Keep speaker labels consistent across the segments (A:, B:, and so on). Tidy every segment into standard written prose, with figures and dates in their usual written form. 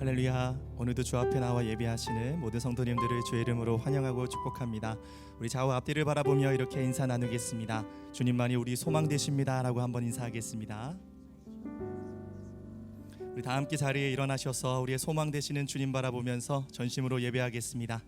A: 할렐루야. 오늘도 주 앞에 나와 예배하시는 모든 성도님들을 주의 이름으로 환영하고 축복합니다. 우리 좌우 앞뒤를 바라보며 이렇게 인사 나누겠습니다. 주님만이 우리 소망 되십니다 라고 한번 인사하겠습니다. 우리 다 함께 자리에 일어나셔서 우리의 소망 되시는 주님 바라보면서 전심으로 예배하겠습니다.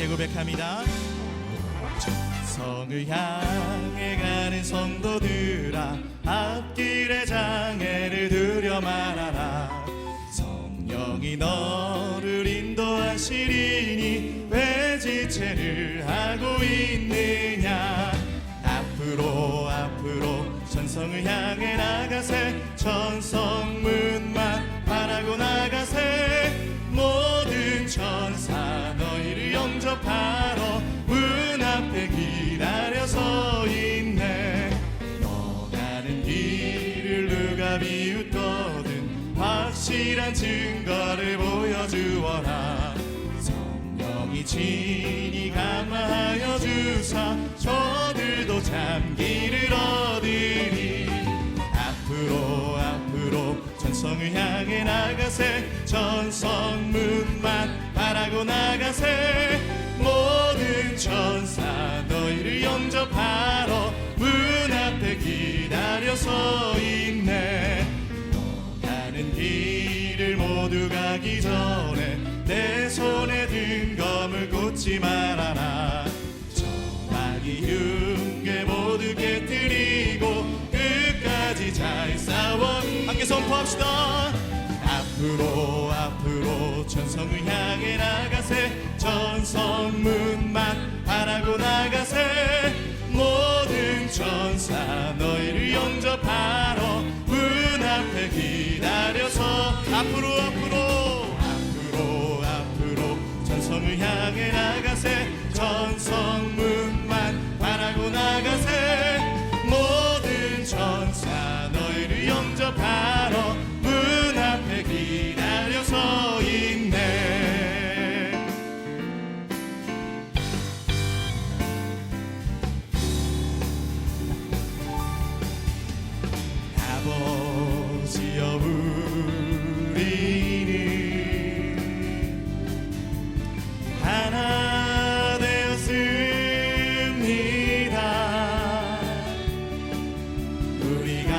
A: 고백합니다. 성을 향해 가는 성도들아, 앞길에 장애를 두려 말아라. 성령이 너를 인도하시리니 왜 지체를 하고 있느냐. 앞으로 천성을 향해 나가세. 천성문만 바라고 나가세. 모든 천사 너희를 영접하러 문 앞에 기다려 서 있네. 너 가는 길을 누가 비웃거든 확실한 증거를 보여주어라. 성령이 친히 감화하여 주사 저들도 참기를 얻으리. 앞으로 천성을 향해 나가세. 천성문만 바라고 나가세. 모든 천사 너희를 영접하러 문 앞에 기다려 서 있네. 너 가는 길을 모두 가기 전에 내 손에 든 검을 꽂지 말아라. 저마귀 흉계 모두 깨뜨리고 끝까지 잘 싸워 함께 선포합시다. 앞으로 천성을 향해 나가세. 천성문만 바라고 나가세. 모든 천사 너희를 영접하러 문 앞에 기다려서 앞으로 천성을 향해 나가세. 천성문만 바라고 나가세. 모든 천사 너희를 영접하러 문 앞에 기다려 서 있네. 아버지여 우리는 하나 되었습니다. 우리가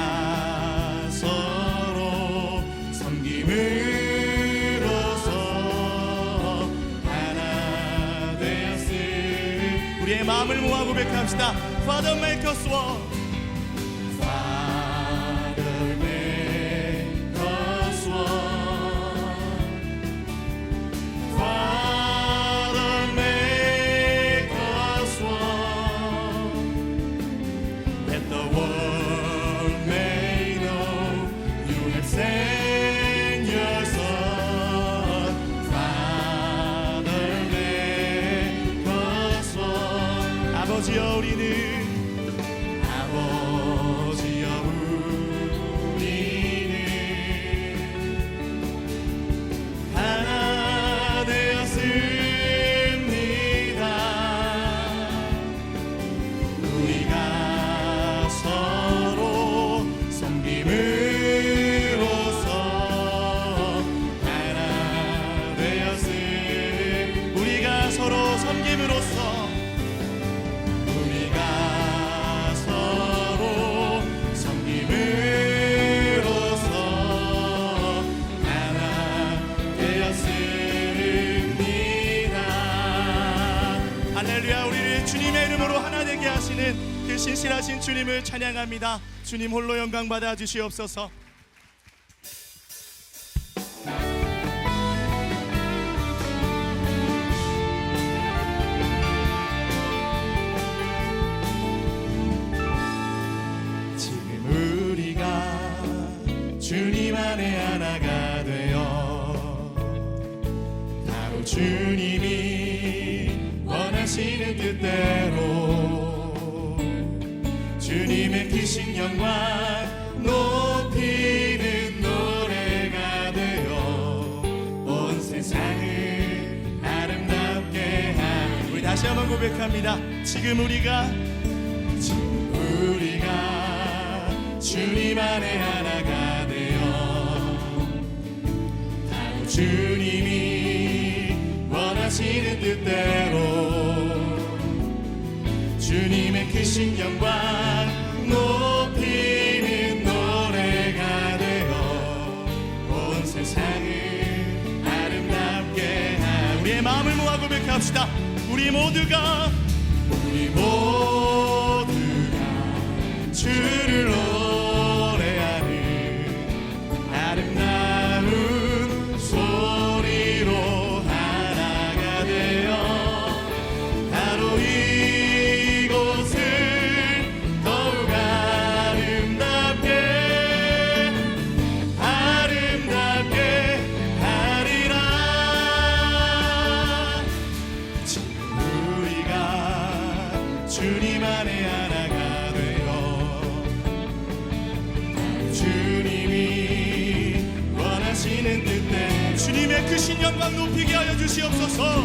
A: 서로 섬김으로써 하나 되었으니 우리의 마음을 모아 고백합시다. Father make us one. Father make us one. Father make us one. Let the world may know you have sent your son. Father make us one. 아버지여 우리는 하나 되었습니다. 우리가 서로 섬김으로써 하나 되었으니 우리가 서로 섬김으로써 할렐루야. 우리를 주님의 이름으로 하나 되게 하시는 그 신실하신 주님을 찬양합니다. 주님 홀로 영광 받아 주시옵소서. 지금 우리가 주님 안에 하나가 되어 바로 주님이 원하시는 원하시는 뜻대로 주님의 크신 영광 높이는 노래가 되어 온 세상을 아름답게 하리. 우리 다시 한번 고백합니다. 지금 우리가 주님 안에 하나가 되어 바로 주님이 원하시는 뜻대로 주님의 크신 영광 높이는 노래가 되어 온 세상을 아름답게 하리. 우리의 마음을 모아 고백합시다. 우리 모두가 주를 노래하는 아름다운 소리로 하나가 되어 바로 이곳을 더욱 아름답게 하리라. 지금 우리가 주님 안에 하나가 주님의 크신 영광 높이게 하여 주시옵소서.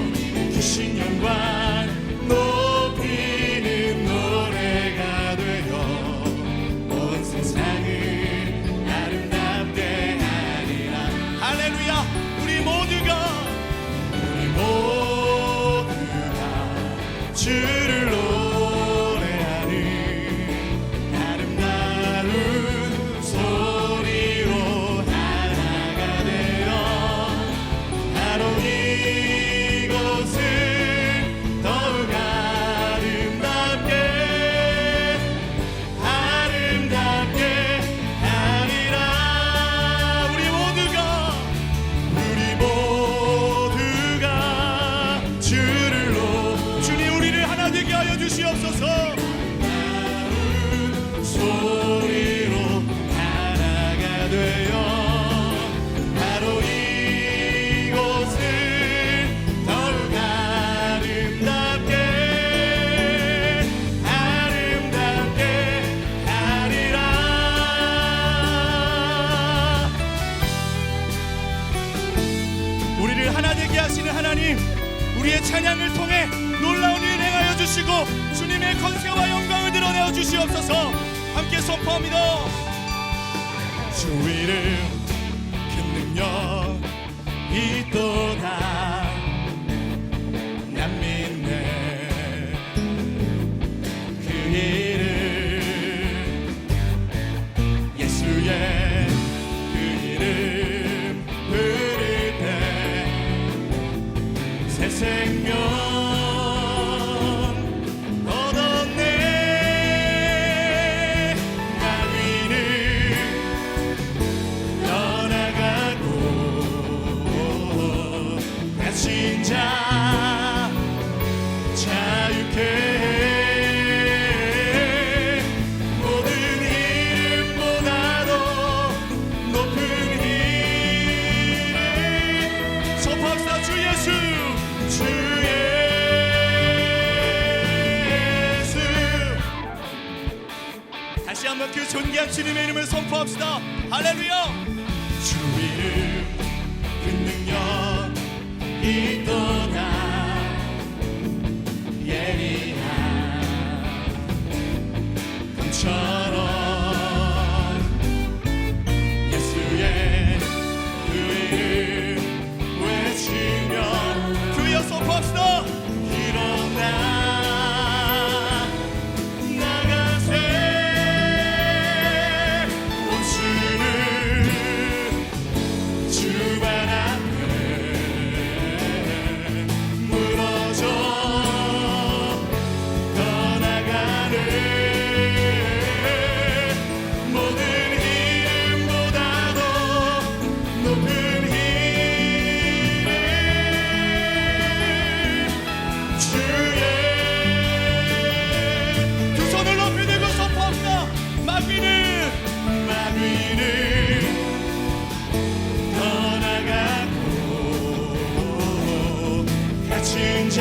A: 크신 영광 높이는 노래가 되어 온 세상을 아름답게 하리라. 할렐루야. 우리 모두가 주를 노래하는 아름다운 소리로 하나가 되어 바로 이곳을 더욱 아름답게 하리라. 우리 모두가 주를 주님 우리를 하나 되게 하여 주시옵소서. 소리로 하나가 되어 바로 이곳을 더욱 아름답게 하리라. 우리를 하나 되게 하시는 하나님, 우리의 찬양을 통해 놀라운 일 행하여 주시고 주님의 권세와 영광을 드러내어 주시옵소서. 함께 선포합니다. 주 이름 큰 능력 있도다 난 믿네. 그 이름 예수의 그 이름 부를 때 새 생명 자유케 해. 모든 이름보다도 높은 이름 선포합시다. 주 예수 다시 한번 그 존귀한 주님의 이름을 선포합시다. 할렐루야. 주 이름 그 능력 있도다 예리한 검처럼 예수의 그 이름 외치며 주여 선포합시다. 일어나 나가세 원수는 주발 앞에 무너져 떠나가는 모든 이름보다도 높은 이름 주의 두 손을 높이 들고 선포합시다. 마귀는 떠나가고 갇힌 자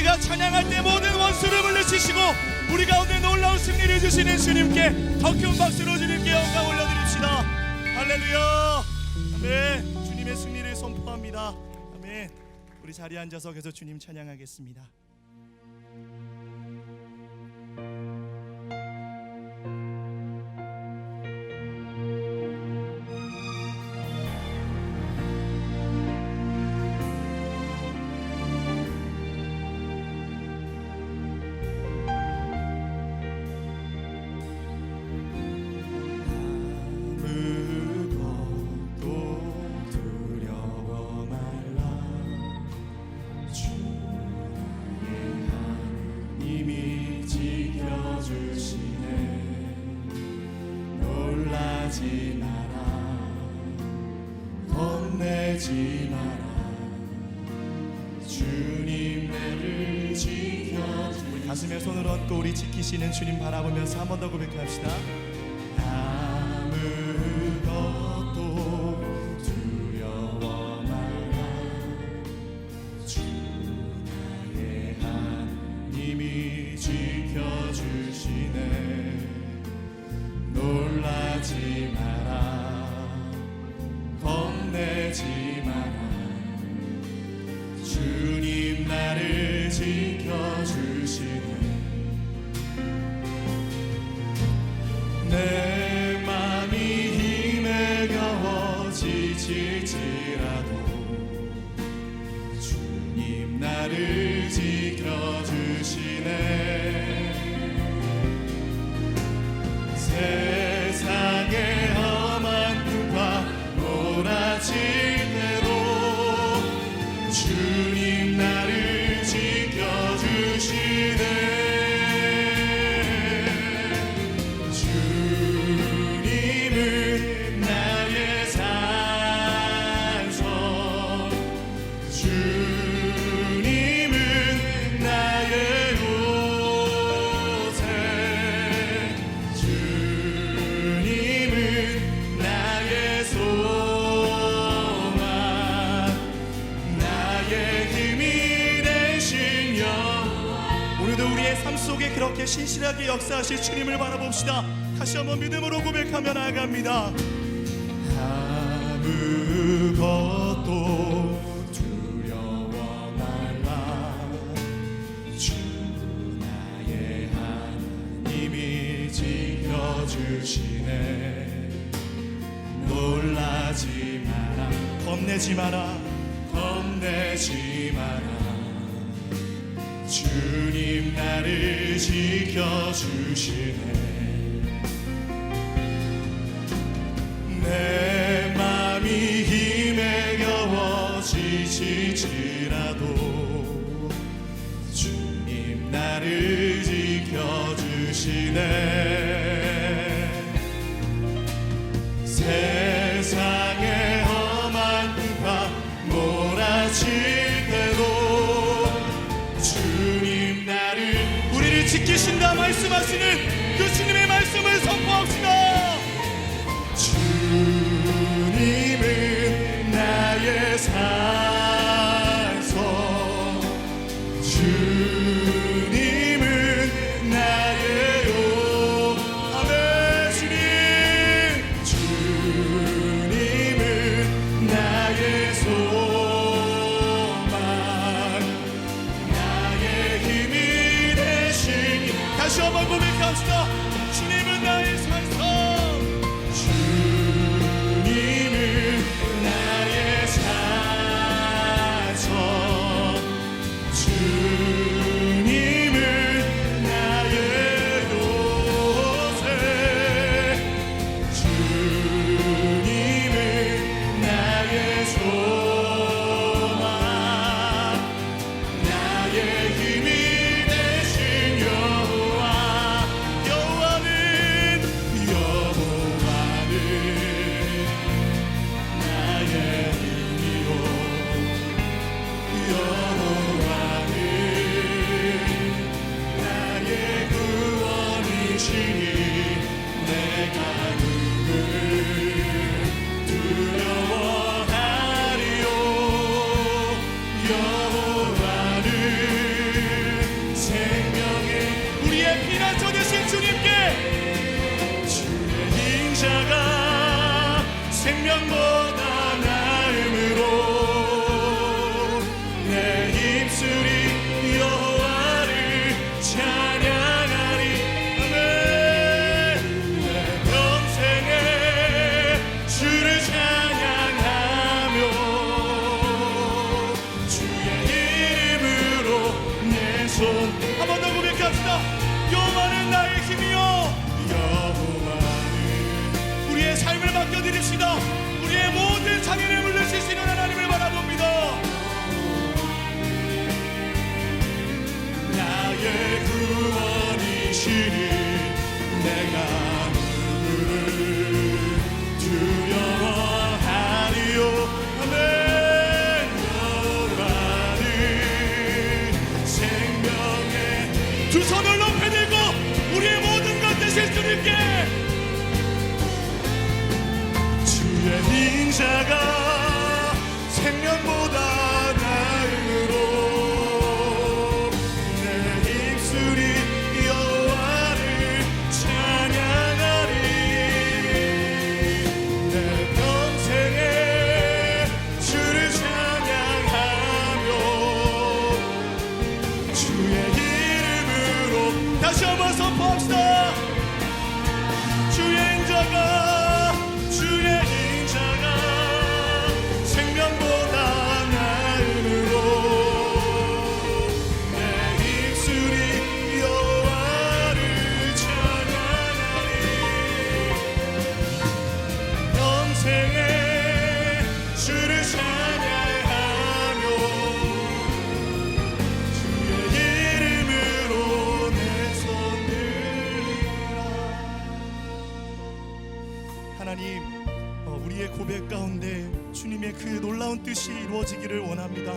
A: 우리가 찬양할 때 모든 원수를 물리치시고 우리 가운데 놀라운 승리를 주시는 주님께 더 큰 박수로 주님께 영광 올려드립시다. 할렐루야. 아멘. 주님의 승리를 선포합니다. 아멘. 우리 자리에 앉아서 계속 주님 찬양하겠습니다.
B: 놀라지 마라, 겁내지 마라. 주님 나를 지켜주.
A: 우리 가슴에 손을 얹고 우리 지키시는 주님 바라보면서 한 번 더 고백합시다.
B: 아무것도 두려워 마라. 주 나의 하나님이 지켜주시네. 놀라지 마라, 겁내지 마라. 주님 나를 지켜주시네. 내 맘이 힘에 겨워 지칠지라도 주님 나를 지켜주시네. 세상의 험한 풍파 몰아칠 때도 주님 나를 지켜주시네. 주님은 나의 산성, 주님은 나의 요새, 주님은 나의 소망, 나의 힘이 되신 여호와.
A: 오늘도 우리의 삶 속에 그렇게 신실하게 역사하실 주님을 바라봅시다. 다시 한번 믿음으로 고백하며 나아갑니다.
B: 아무것도 두려워 말라. 주 나의 하나님이 지켜주시네. 놀라지 마라,
A: 겁내지 마라,
B: 겁내지 마라. 주님 나를 지켜주시네. 내 맘이 힘에 겨워 지칠지라도 주님 나를 지켜주시네. 세상의 험한 풍파 몰아칠 때도 주님 나를
A: 우리를 지키신다 말씀하시는 그 주님의 말씀을 선포합시다.
B: 주님은 나의 산성, 주님은 나의 요. 아멘. 주님은 나의 소망, 나의 힘이 되신.
A: 다시 한번 고백합시다. 주님은 나의 산성,
B: 주님은 나의 산성, 주님은 나의 요새, 주님은 나의 소망, 나의 힘이 되신 여호와. 여호와는 나의 힘이요, 여호와는 나의 구원이시니 내가 누굴 두려워하리요. 여호와는 손.
A: 한 번 더 고백합시다. 여호와는 나의 힘이요,
B: 여호와는
A: 우리의 삶을 맡겨드립시다. 우리의 모든 장애를 물리칠 수 있는 하나님을 바라봅니다.
B: 나의 구원이시니 내가 누구를 두려워하리요. 아멘. 여호와는 생명의
A: 두 손을 높이 들고 우리의 모든 것 되실 주님께
B: 주의 인자가 생명보다 나으로 내 입술이 여호와를 찬양하리. 내 평생에 주를 찬양하며 주의 이름으로
A: 다시 한번 선포합시다. 주의 인자가
B: 생명보다 나으로 내 입술이 여호와를 찬양하리. 평생에 주를 찬양하며 주의 이름으로 내 손 들리라.
A: 하나님, 우리의 고백 가운데 주님의 그 놀라운 뜻이 이루어지기를 원합니다.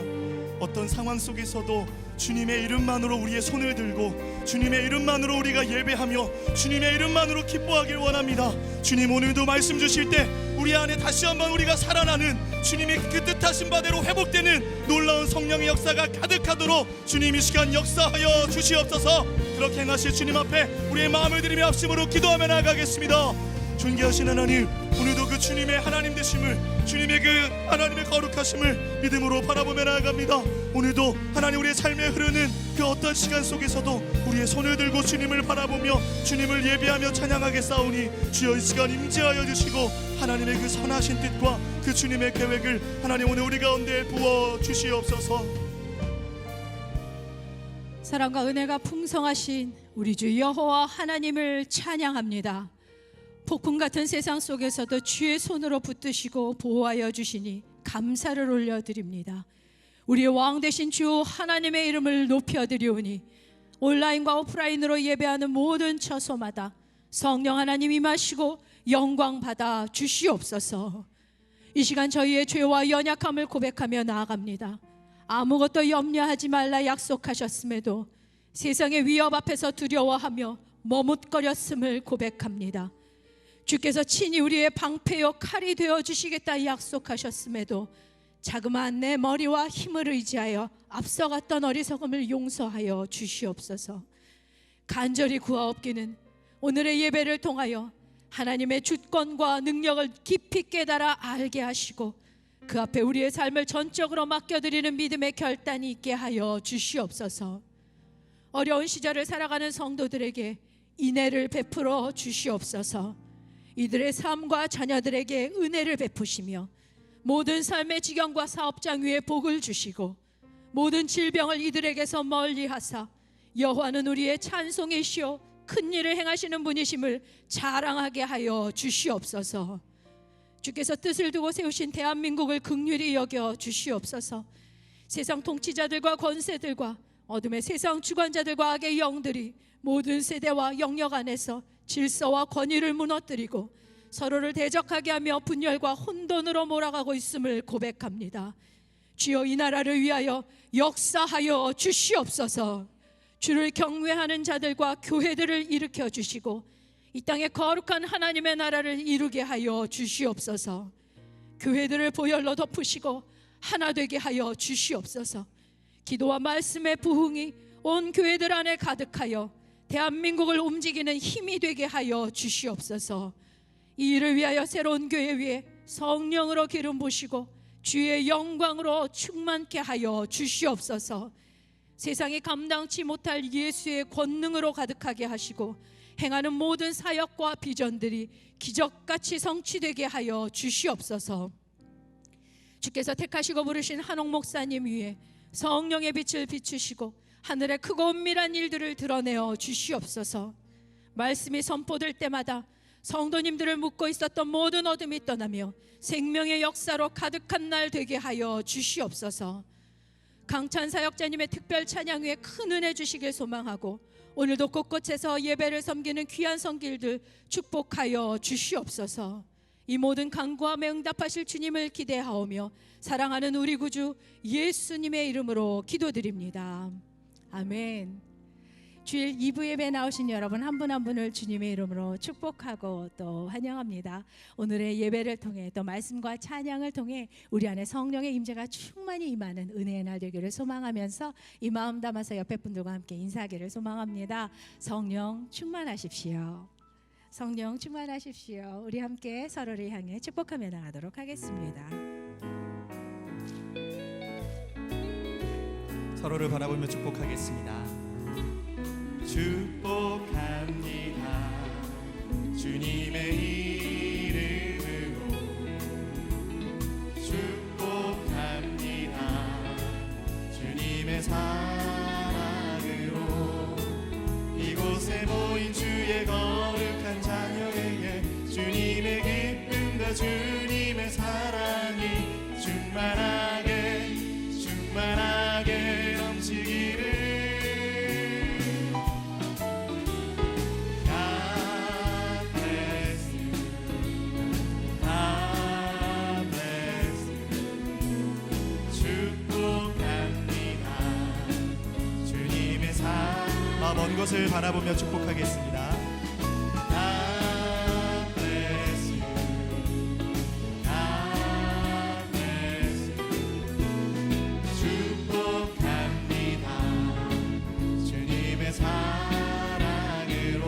A: 어떤 상황 속에서도 주님의 이름만으로 우리의 손을 들고 주님의 이름만으로 우리가 예배하며 주님의 이름만으로 기뻐하길 원합니다. 주님, 오늘도 말씀 주실 때 우리 안에 다시 한번 우리가 살아나는 주님의 그 뜻하신 바대로 회복되는 놀라운 성령의 역사가 가득하도록 주님 이 시간 역사하여 주시옵소서. 그렇게 행하실 주님 앞에 우리의 마음을 드리며 합심으로 기도하며 나아가겠습니다. 존귀하신 하나님, 오늘도 그 주님의 하나님 되심을, 주님의 그 하나님의 거룩하심을 믿음으로 바라보며 나아갑니다. 오늘도 하나님 우리의 삶에 흐르는 그 어떤 시간 속에서도 우리의 손을 들고 주님을 바라보며 주님을 예배하며 찬양하겠사오니 주여 이 시간 임재하여 주시고 하나님의 그 선하신 뜻과 그 주님의 계획을 하나님 오늘 우리 가운데 부어 주시옵소서.
C: 사랑과 은혜가 풍성하신 우리 주 여호와 하나님을 찬양합니다. 폭풍 같은 세상 속에서도 주의 손으로 붙드시고 보호하여 주시니 감사를 올려드립니다. 우리의 왕 되신 주 하나님의 이름을 높여드리오니 온라인과 오프라인으로 예배하는 모든 처소마다 성령 하나님 임하시고 영광 받아 주시옵소서. 이 시간 저희의 죄와 연약함을 고백하며 나아갑니다. 아무것도 염려하지 말라 약속하셨음에도 세상의 위협 앞에서 두려워하며 머뭇거렸음을 고백합니다. 주께서 친히 우리의 방패요 칼이 되어 주시겠다 약속하셨음에도 자그마한 내 머리와 힘을 의지하여 앞서갔던 어리석음을 용서하여 주시옵소서. 간절히 구하옵기는 오늘의 예배를 통하여 하나님의 주권과 능력을 깊이 깨달아 알게 하시고 그 앞에 우리의 삶을 전적으로 맡겨드리는 믿음의 결단이 있게 하여 주시옵소서. 어려운 시절을 살아가는 성도들에게 인애를 베풀어 주시옵소서. 이들의 삶과 자녀들에게 은혜를 베푸시며 모든 삶의 지경과 사업장 위에 복을 주시고 모든 질병을 이들에게서 멀리하사 여호와는 우리의 찬송이시오 큰 일을 행하시는 분이심을 자랑하게 하여 주시옵소서. 주께서 뜻을 두고 세우신 대한민국을 긍휼히 여겨 주시옵소서. 세상 통치자들과 권세들과 어둠의 세상 주관자들과 악의 영들이 모든 세대와 영역 안에서 질서와 권위를 무너뜨리고 서로를 대적하게 하며 분열과 혼돈으로 몰아가고 있음을 고백합니다. 주여 이 나라를 위하여 역사하여 주시옵소서. 주를 경외하는 자들과 교회들을 일으켜 주시고 이 땅에 거룩한 하나님의 나라를 이루게 하여 주시옵소서. 교회들을 보혈로 덮으시고 하나 되게 하여 주시옵소서. 기도와 말씀의 부흥이 온 교회들 안에 가득하여 대한민국을 움직이는 힘이 되게 하여 주시옵소서. 이 일을 위하여 새로운 교회 위에 성령으로 기름 부으시고 주의 영광으로 충만케 하여 주시옵소서. 세상이 감당치 못할 예수의 권능으로 가득하게 하시고 행하는 모든 사역과 비전들이 기적같이 성취되게 하여 주시옵소서. 주께서 택하시고 부르신 한옥 목사님 위에 성령의 빛을 비추시고 하늘의 크고 은밀한 일들을 드러내어 주시옵소서. 말씀이 선포될 때마다 성도님들을 묶고 있었던 모든 어둠이 떠나며 생명의 역사로 가득한 날 되게 하여 주시옵소서. 강찬 사역자님의 특별 찬양 후에 큰 은혜 주시길 소망하고 오늘도 곳곳에서 예배를 섬기는 귀한 성길들 축복하여 주시옵소서. 이 모든 간구함에 응답하실 주님을 기대하오며 사랑하는 우리 구주 예수님의 이름으로 기도드립니다. 아멘. 주일 2부 예배 나오신 여러분 한 분 한 분을 주님의 이름으로 축복하고 또 환영합니다. 오늘의 예배를 통해 또 말씀과 찬양을 통해 우리 안에 성령의 임재가 충만히 임하는 은혜의 날 되기를 소망하면서 이 마음 담아서 옆에 분들과 함께 인사하기를 소망합니다. 성령 충만하십시오. 성령 충만하십시오. 우리 함께 서로를 향해 축복하며 나가도록 하겠습니다.
A: 서로를 바라보며 축복하겠습니다.
B: 축복합니다. 주님의 이름으로 축복합니다. 주님의 사랑으로 이곳에 모인 주의 거룩한 자녀에게 주님의 기쁨과 주님의 사랑이 충만하게 넘치기를.
A: 먼 곳을 바라보며 축복하겠습니다.
B: God bless you. God bless you. 축복합니다. 주님의 사랑으로.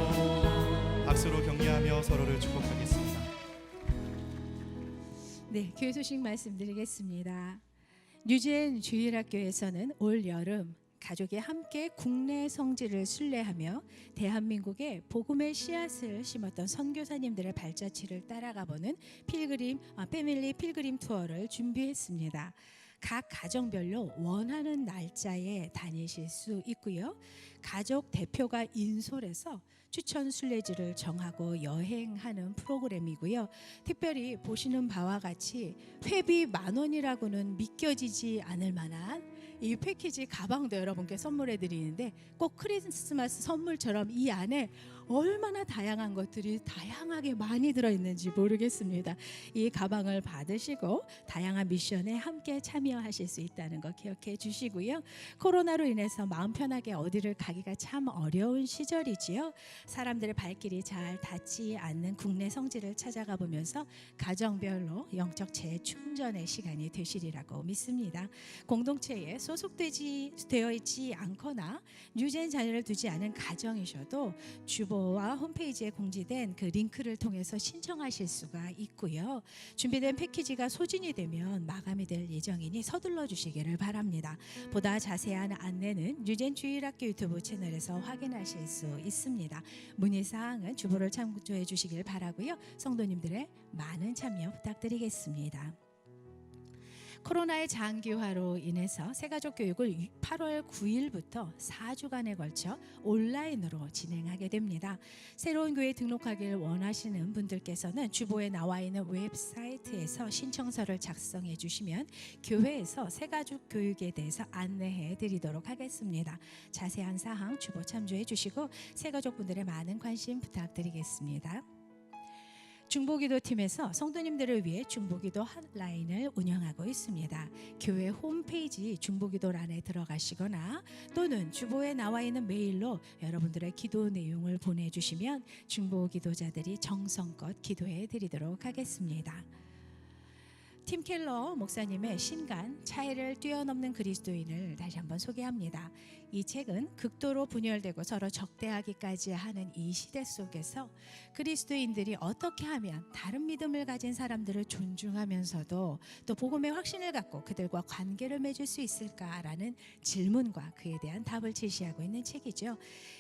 A: 박수로 격려하며 서로를 축복하겠습니다.
C: 네, 교회 소식 말씀드리겠습니다. 뉴젠 주일학교에서는 올 여름 가족이 함께 국내 성지를 순례하며 대한민국에 복음의 씨앗을 심었던 선교사님들의 발자취를 따라가보는 패밀리 필그림 투어를 준비했습니다. 각 가정별로 원하는 날짜에 다니실 수 있고요. 가족 대표가 인솔해서 추천 순례지를 정하고 여행하는 프로그램이고요. 특별히 보시는 바와 같이 회비 10,000원이라고는 믿겨지지 않을 만한 이 패키지 가방도 여러분께 선물해 드리는데 꼭 크리스마스 선물처럼 이 안에 얼마나 다양한 것들이 다양하게 많이 들어있는지 모르겠습니다. 이 가방을 받으시고 다양한 미션에 함께 참여하실 수 있다는 거 기억해 주시고요. 코로나로 인해서 마음 편하게 어디를 가기가 참 어려운 시절이지요. 사람들의 발길이 잘 닿지 않는 국내 성지를 찾아가 보면서 가정별로 영적 재충전의 시간이 되시리라고 믿습니다. 공동체에 소속되어 있지 않거나 뉴젠 자녀를 두지 않은 가정이셔도 주보와 홈페이지에 공지된 그 링크를 통해서 신청하실 수가 있고요. 준비된 패키지가 소진이 되면 마감이 될 예정이니 서둘러 주시기를 바랍니다. 보다 자세한 안내는 뉴젠 주일학교 유튜브 채널에서 확인하실 수 있습니다. 문의사항은 주보를 참조해 주시길 바라고요. 성도님들의 많은 참여 부탁드리겠습니다. 코로나의 장기화로 인해서 새가족 교육을 8월 9일부터 4주간에 걸쳐 온라인으로 진행하게 됩니다. 새로운 교회에 등록하기를 원하시는 분들께서는 주보에 나와 있는 웹사이트에서 신청서를 작성해 주시면 교회에서 새가족 교육에 대해서 안내해 드리도록 하겠습니다. 자세한 사항 주보 참조해 주시고 새가족분들의 많은 관심 부탁드리겠습니다. 중보기도팀에서 성도님들을 위해 중보기도 핫라인을 운영하고 있습니다. 교회 홈페이지 중보기도란에 들어가시거나 또는 주보에 나와 있는 메일로 여러분들의 기도 내용을 보내주시면 중보기도자들이 정성껏 기도해 드리도록 하겠습니다. 팀 켈러 목사님의 신간 차이를 뛰어넘는 그리스도인을 다시 한번 소개합니다. 이 책은 극도로 분열되고 서로 적대하기까지 하는 이 시대 속에서 그리스도인들이 어떻게 하면 다른 믿음을 가진 사람들을 존중하면서도 또 복음의 확신을 갖고 그들과 관계를 맺을 수 있을까라는 질문과 그에 대한 답을 제시하고 있는 책이죠.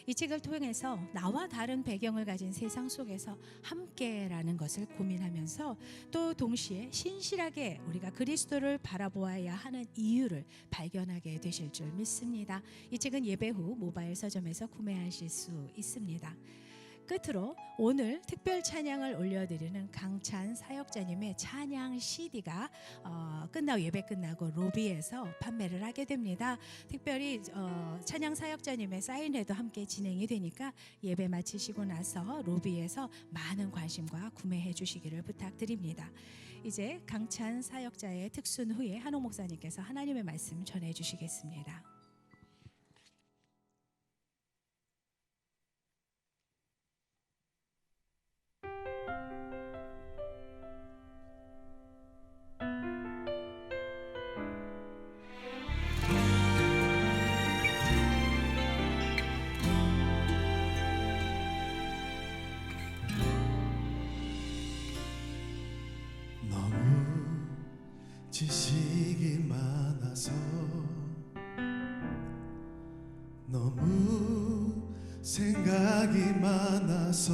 C: 이 책을 통해서 나와 다른 배경을 가진 세상 속에서 함께라는 것을 고민하면서 또 동시에 신실하게 진하게 우리가 그리스도를 바라보아야 하는 이유를 발견하게 되실 줄 믿습니다. 이 책은 예배 후 모바일 서점에서 구매하실 수 있습니다. 끝으로 오늘 특별 찬양을 올려드리는 강찬 사역자님의 찬양 CD가 예배 끝나고 로비에서 판매를 하게 됩니다. 특별히 찬양 사역자님의 사인회도 함께 진행이 되니까 예배 마치시고 나서 로비에서 많은 관심과 구매해 주시기를 부탁드립니다. 이제 강찬 사역자의 특순 후에 한옥 목사님께서 하나님의 말씀 전해 주시겠습니다.
B: 너무 지식이 많아서 너무 생각이 많아서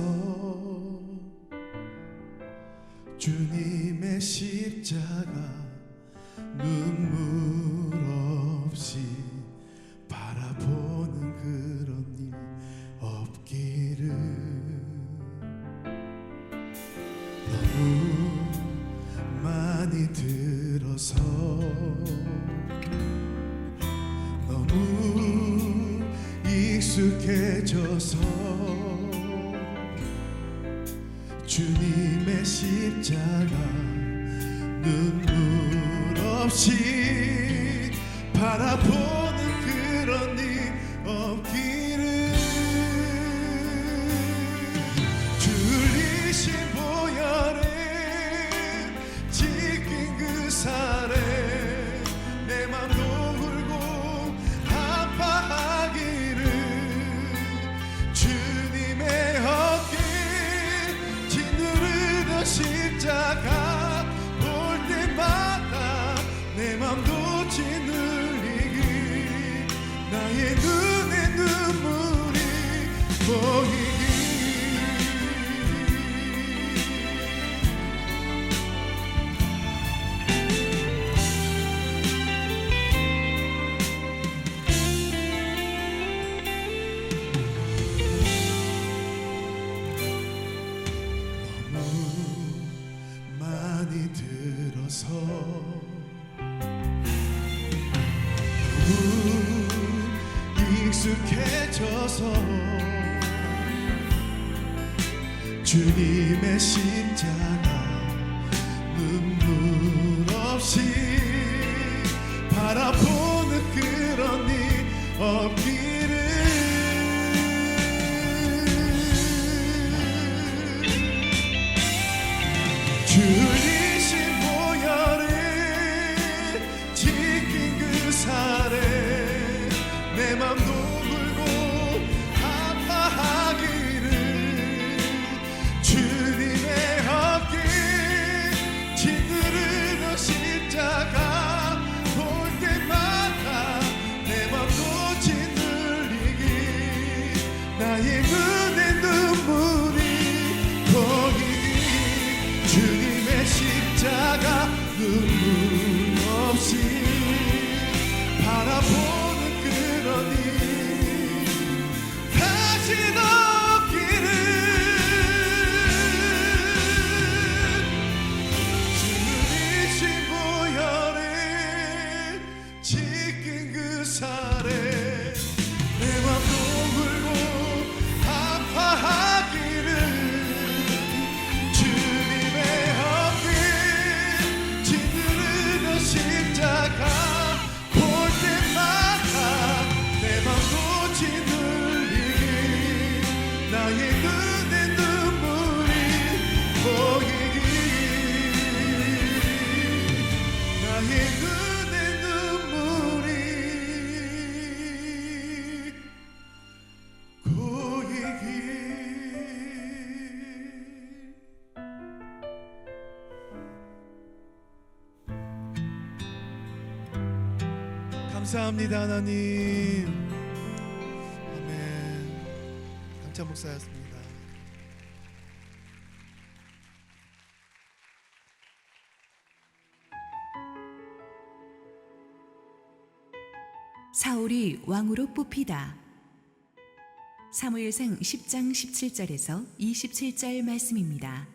B: 주님의 십자가 눈물 없이 바라보는 그런 일 없기를 너무 많이 들어서 너무 익숙해져서 주님의 십자가 눈물 없이 바라보는 그런 일 없기를 줄이신 보혈에 지킨 그 살에 내 맘도 울고 아파하기를 주님의 어깨 짓누르던 십자가 볼 때마다 내 맘도 짓눌리기 나의 눈에 눈물이 보이기 많이 들어서 너무 익숙해져서 주님의 십자가 눈물 없이 바라보는 그런 일 없기를 줄이신 보혈에 지킨 그 살에 내 맘도 울고 아파하기를 주님의 어깨 짓누르던 십자가 볼 때마다 내 맘도 짓눌리기 나의 눈에 눈물이 보이기 주님의 십자가 눈물 없이 바라보는 그런 일 다시 없기를 주님이신 보혈에 지킨 그 살에 내 맘도 울고 아파하기를 주님의 어깨 짓누르던 십자가 볼 때마다 내 맘도 짓눌리기 나의 눈에 눈물이 보이기 나의 눈에 눈물이 고이기 감사합니다 하나님. 아멘. 강찬 목사였습니다.
D: 사울이 왕으로 뽑히다. 사무엘상 10장 17절에서 27절 말씀입니다.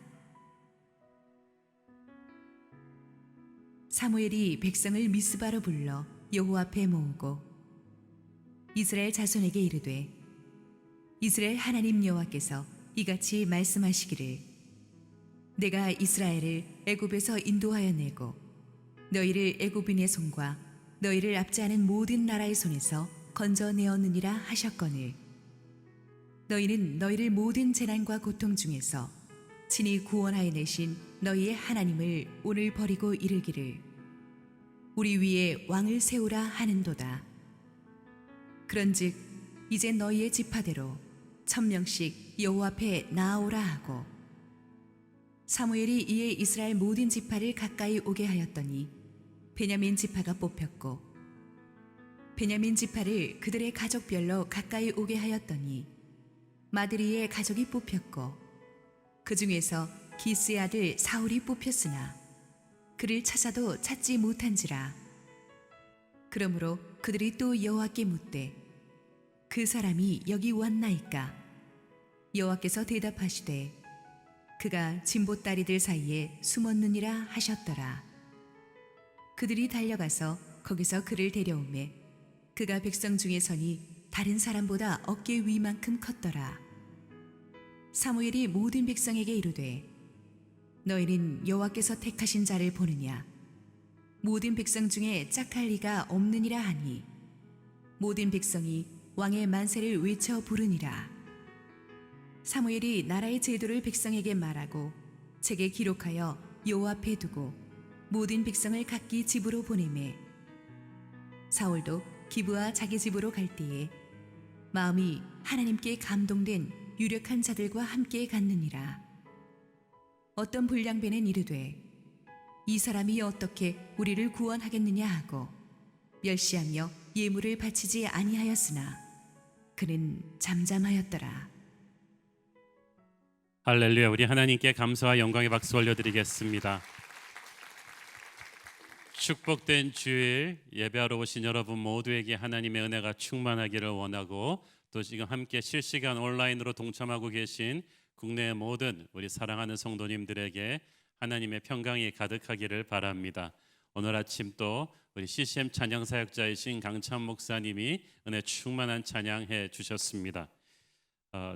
D: 사무엘이 백성을 미스바로 불러 여호와 앞에 모으고 이스라엘 자손에게 이르되 이스라엘 하나님 여호와께서 이같이 말씀하시기를 내가 이스라엘을 애굽에서 인도하여 내고 너희를 애굽인의 손과 너희를 압제하는 모든 나라의 손에서 건져내었느니라 하셨거늘 너희는 너희를 모든 재난과 고통 중에서 친히 구원하여 내신 너희의 하나님을 오늘 버리고 이르기를 우리 위에 왕을 세우라 하는도다. 그런즉 이제 너희의 지파대로 1000명씩 여호와 앞에 나아오라 하고 사무엘이 이에 이스라엘 모든 지파를 가까이 오게 하였더니 베냐민 지파가 뽑혔고 베냐민 지파를 그들의 가족별로 가까이 오게 하였더니 마드리의 가족이 뽑혔고 그 중에서 기스의 아들 사울이 뽑혔으나 그를 찾아도 찾지 못한지라. 그러므로 그들이 또 여호와께 묻되 그 사람이 여기 왔나이까? 여호와께서 대답하시되 그가 진보다리들 사이에 숨었느니라 하셨더라. 그들이 달려가서 거기서 그를 데려오매 그가 백성 중에 서니 다른 사람보다 어깨 위만큼 컸더라. 사무엘이 모든 백성에게 이르되 너희는 여호와께서 택하신 자를 보느냐? 모든 백성 중에 짝할 리가 없느니라 하니 모든 백성이 왕의 만세를 외쳐 부르니라. 사무엘이 나라의 제도를 백성에게 말하고 책에 기록하여 여호와 앞에 두고 모든 백성을 각기 집으로 보내매 사울도 기브와 자기 집으로 갈 때에 마음이 하나님께 감동된 유력한 자들과 함께 갔느니라. 어떤 불량배는 이르되 이 사람이 어떻게 우리를 구원하겠느냐 하고 멸시하며 예물을 바치지 아니하였으나 그는 잠잠하였더라.
E: 할렐루야. 우리 하나님께 감사와 영광의 박수 올려드리겠습니다. 축복된 주일 예배하러 오신 여러분 모두에게 하나님의 은혜가 충만하기를 원하고 또 지금 함께 실시간 온라인으로 동참하고 계신 국내의 모든 우리 사랑하는 성도님들에게 하나님의 평강이 가득하기를 바랍니다. 오늘 아침 또 우리 CCM 찬양 사역자이신 강찬 목사님이 은혜 충만한 찬양해 주셨습니다.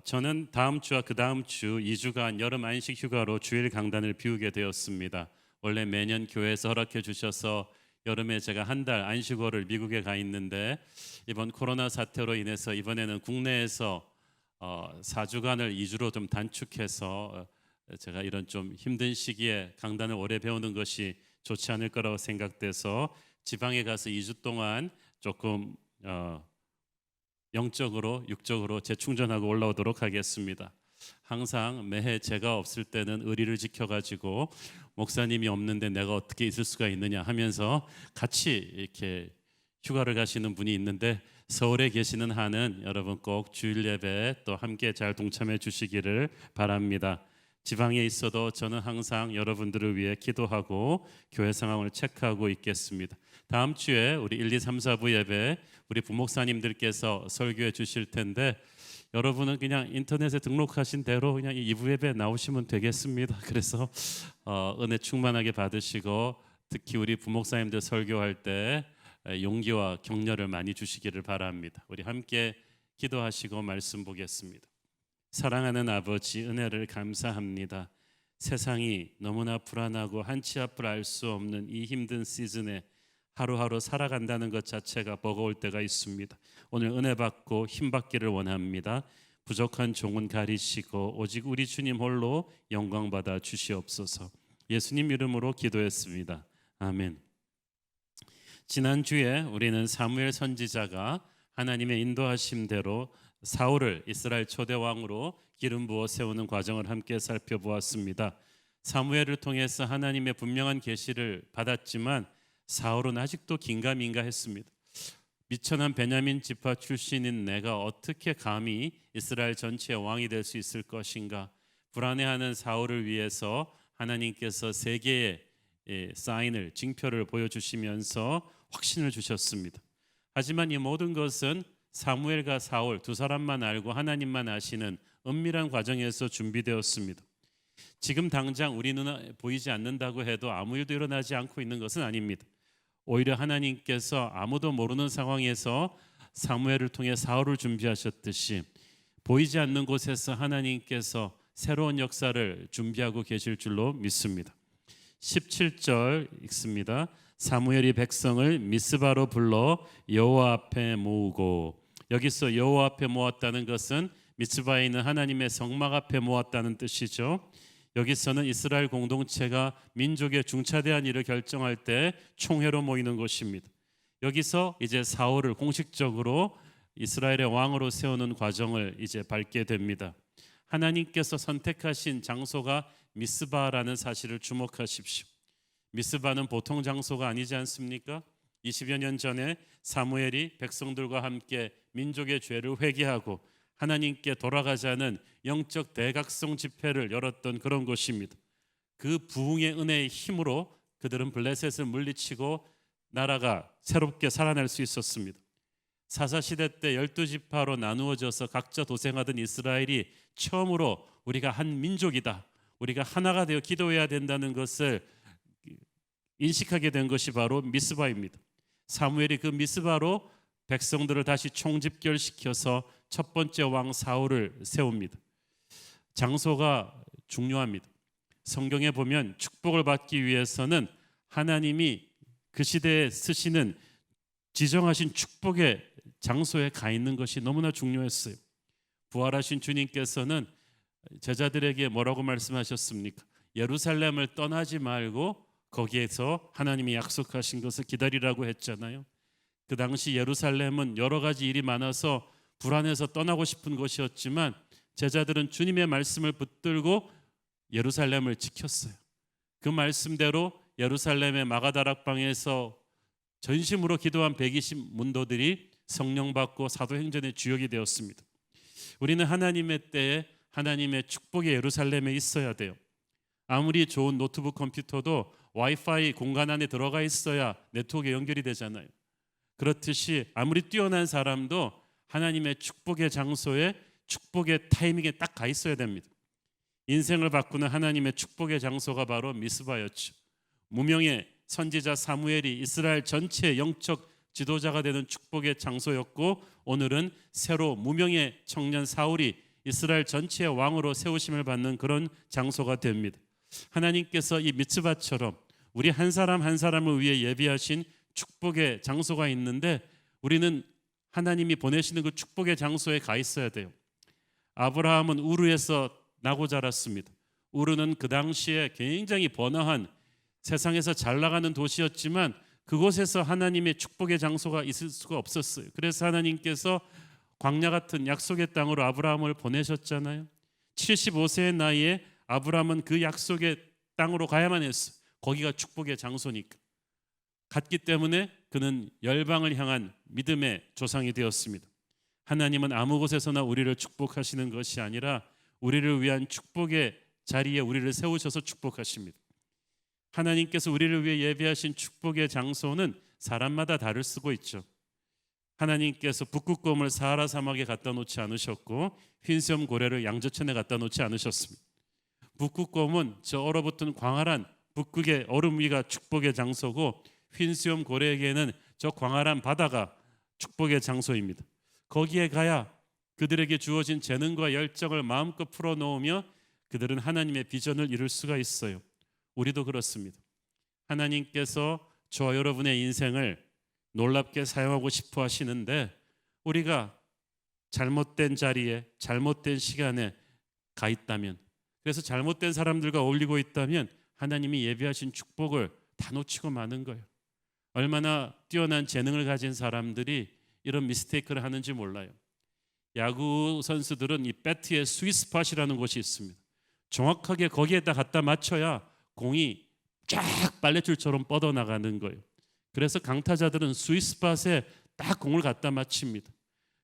E: 저는 다음 주와 그 다음 주 2주간 여름 안식 휴가로 주일 강단을 비우게 되었습니다. 원래 매년 교회에서 허락해 주셔서 여름에 제가 한 달 안식월을 미국에 가 있는데 이번 코로나 사태로 인해서 이번에는 국내에서 4주간을 2주로 좀 단축해서 제가 이런 좀 힘든 시기에 강단을 오래 배우는 것이 좋지 않을 거라고 생각돼서 지방에 가서 2주 동안 조금 영적으로 육적으로 재충전하고 올라오도록 하겠습니다. 항상 매해 제가 없을 때는 의리를 지켜가지고 목사님이 없는데 내가 어떻게 있을 수가 있느냐 하면서 같이 이렇게 휴가를 가시는 분이 있는데 서울에 계시는 한은 여러분 꼭 주일 예배에 또 함께 잘 동참해 주시기를 바랍니다. 지방에 있어도 저는 항상 여러분들을 위해 기도하고 교회 상황을 체크하고 있겠습니다. 다음 주에 우리 1, 2, 3, 4부 예배 우리 부목사님들께서 설교해 주실 텐데 여러분은 그냥 인터넷에 등록하신 대로 그냥 2부 예배 나오시면 되겠습니다. 그래서 은혜 충만하게 받으시고 특히 우리 부목사님들 설교할 때 용기와 격려를 많이 주시기를 바랍니다. 우리 함께 기도하시고 말씀 보겠습니다. 사랑하는 아버지, 은혜를 감사합니다. 세상이 너무나 불안하고 한치 앞을 알 수 없는 이 힘든 시즌에 하루하루 살아간다는 것 자체가 버거울 때가 있습니다. 오늘 은혜 받고 힘 받기를 원합니다. 부족한 종은 가리시고 오직 우리 주님 홀로 영광 받아 주시옵소서. 예수님 이름으로 기도했습니다. 아멘. 지난주에 우리는 사무엘 선지자가 하나님의 인도하심대로 사울을 이스라엘 초대 왕으로 기름 부어 세우는 과정을 함께 살펴보았습니다. 사무엘을 통해서 하나님의 분명한 계시를 받았지만 사울은 아직도 긴가민가했습니다. 미천한 베냐민 지파 출신인 내가 어떻게 감히 이스라엘 전체의 왕이 될 수 있을 것인가? 불안해하는 사울을 위해서 하나님께서 세 개의 사인을 징표를 보여주시면서 확신을 주셨습니다. 하지만 이 모든 것은 사무엘과 사울 두 사람만 알고 하나님만 아시는 은밀한 과정에서 준비되었습니다. 지금 당장 우리 눈에 보이지 않는다고 해도 아무 일도 일어나지 않고 있는 것은 아닙니다. 오히려 하나님께서 아무도 모르는 상황에서 사무엘을 통해 사울을 준비하셨듯이 보이지 않는 곳에서 하나님께서 새로운 역사를 준비하고 계실 줄로 믿습니다. 17절 읽습니다. 사무엘이 백성을 미스바로 불러 여호와 앞에 모으고, 여기서 여호와 앞에 모았다는 것은 미스바에 있는 하나님의 성막 앞에 모았다는 뜻이죠. 여기서는 이스라엘 공동체가 민족의 중차대한 일을 결정할 때 총회로 모이는 곳입니다. 여기서 이제 사울을 공식적으로 이스라엘의 왕으로 세우는 과정을 이제 밟게 됩니다. 하나님께서 선택하신 장소가 미스바라는 사실을 주목하십시오. 미스바는 보통 장소가 아니지 않습니까? 20여 년 전에 사무엘이 백성들과 함께 민족의 죄를 회개하고 하나님께 돌아가자는 영적 대각성 집회를 열었던 그런 곳입니다. 그 부흥의 은혜의 힘으로 그들은 블레셋을 물리치고 나라가 새롭게 살아날 수 있었습니다. 사사시대 때 12지파로 나누어져서 각자 도생하던 이스라엘이 처음으로 우리가 한 민족이다, 우리가 하나가 되어 기도해야 된다는 것을 인식하게 된 것이 바로 미스바입니다. 사무엘이 그 미스바로 백성들을 다시 총집결시켜서 첫 번째 왕 사울을 세웁니다. 장소가 중요합니다. 성경에 보면 축복을 받기 위해서는 하나님이 그 시대에 쓰시는 지정하신 축복의 장소에 가 있는 것이 너무나 중요했어요. 부활하신 주님께서는 제자들에게 뭐라고 말씀하셨습니까? 예루살렘을 떠나지 말고 거기에서 하나님이 약속하신 것을 기다리라고 했잖아요. 그 당시 예루살렘은 여러 가지 일이 많아서 불안해서 떠나고 싶은 곳이었지만 제자들은 주님의 말씀을 붙들고 예루살렘을 지켰어요. 그 말씀대로 예루살렘의 마가다락방에서 전심으로 기도한 120 문도들이 성령 받고 사도행전의 주역이 되었습니다. 우리는 하나님의 때에 하나님의 축복의 예루살렘에 있어야 돼요. 아무리 좋은 노트북 컴퓨터도 와이파이 공간 안에 들어가 있어야 네트워크에 연결이 되잖아요. 그렇듯이 아무리 뛰어난 사람도 하나님의 축복의 장소에 축복의 타이밍에 딱 가 있어야 됩니다. 인생을 바꾸는 하나님의 축복의 장소가 바로 미스바였죠. 무명의 선지자 사무엘이 이스라엘 전체의 영적 지도자가 되는 축복의 장소였고, 오늘은 새로 무명의 청년 사울이 이스라엘 전체의 왕으로 세우심을 받는 그런 장소가 됩니다. 하나님께서 이 미츠바처럼 우리 한 사람 한 사람을 위해 예비하신 축복의 장소가 있는데 우리는 하나님이 보내시는 그 축복의 장소에 가 있어야 돼요. 아브라함은 우르에서 나고 자랐습니다. 우르는 그 당시에 굉장히 번화한 세상에서 잘 나가는 도시였지만 그곳에서 하나님의 축복의 장소가 있을 수가 없었어요. 그래서 하나님께서 광야 같은 약속의 땅으로 아브라함을 보내셨잖아요. 75세의 나이에 아브라함은 그 약속의 땅으로 가야만 했어요. 거기가 축복의 장소니까. 갔기 때문에 그는 열방을 향한 믿음의 조상이 되었습니다. 하나님은 아무 곳에서나 우리를 축복하시는 것이 아니라 우리를 위한 축복의 자리에 우리를 세우셔서 축복하십니다. 하나님께서 우리를 위해 예비하신 축복의 장소는 사람마다 다를 수고 있죠. 하나님께서 북극곰을 사하라 사막에 갖다 놓지 않으셨고 흰수염 고래를 양저천에 갖다 놓지 않으셨습니다. 북극곰은 저 얼어붙은 광활한 북극의 얼음 위가 축복의 장소고 흰수염 고래에게는 저 광활한 바다가 축복의 장소입니다. 거기에 가야 그들에게 주어진 재능과 열정을 마음껏 풀어놓으며 그들은 하나님의 비전을 이룰 수가 있어요. 우리도 그렇습니다. 하나님께서 저와 여러분의 인생을 놀랍게 사용하고 싶어 하시는데 우리가 잘못된 자리에 잘못된 시간에 가 있다면, 그래서 잘못된 사람들과 어울리고 있다면 하나님이 예비하신 축복을 다 놓치고 마는 거예요. 얼마나 뛰어난 재능을 가진 사람들이 이런 미스테이크를 하는지 몰라요. 야구 선수들은 이 배트에 스윗스팟이라는 곳이 있습니다. 정확하게 거기에다 갖다 맞춰야 공이 쫙 빨래줄처럼 뻗어나가는 거예요. 그래서 강타자들은 스윗스팟에 딱 공을 갖다 맞춥니다.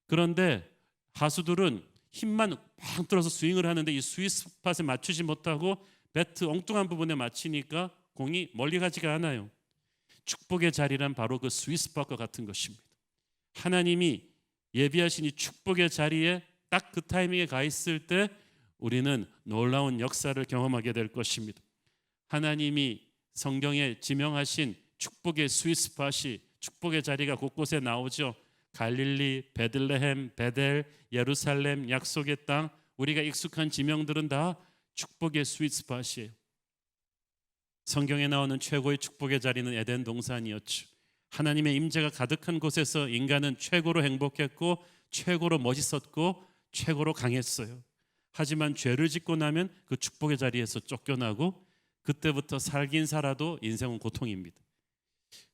E: 그런데 하수들은 힘만 팍 들어서 스윙을 하는데 이 스윗스팟에 맞추지 못하고 배트 엉뚱한 부분에 맞히니까 공이 멀리 가지가 않아요. 축복의 자리란 바로 그 스윗스팟과 같은 것입니다. 하나님이 예비하신 이 축복의 자리에 딱 그 타이밍에 가 있을 때 우리는 놀라운 역사를 경험하게 될 것입니다. 하나님이 성경에 지명하신 축복의 스윗스팟이, 축복의 자리가 곳곳에 나오죠. 갈릴리, 베들레헴, 베델, 예루살렘, 약속의 땅, 우리가 익숙한 지명들은 다 축복의 스윗스팟이에요. 성경에 나오는 최고의 축복의 자리는 에덴 동산이었죠. 하나님의 임재가 가득한 곳에서 인간은 최고로 행복했고 최고로 멋있었고 최고로 강했어요. 하지만 죄를 짓고 나면 그 축복의 자리에서 쫓겨나고 그때부터 살긴 살아도 인생은 고통입니다.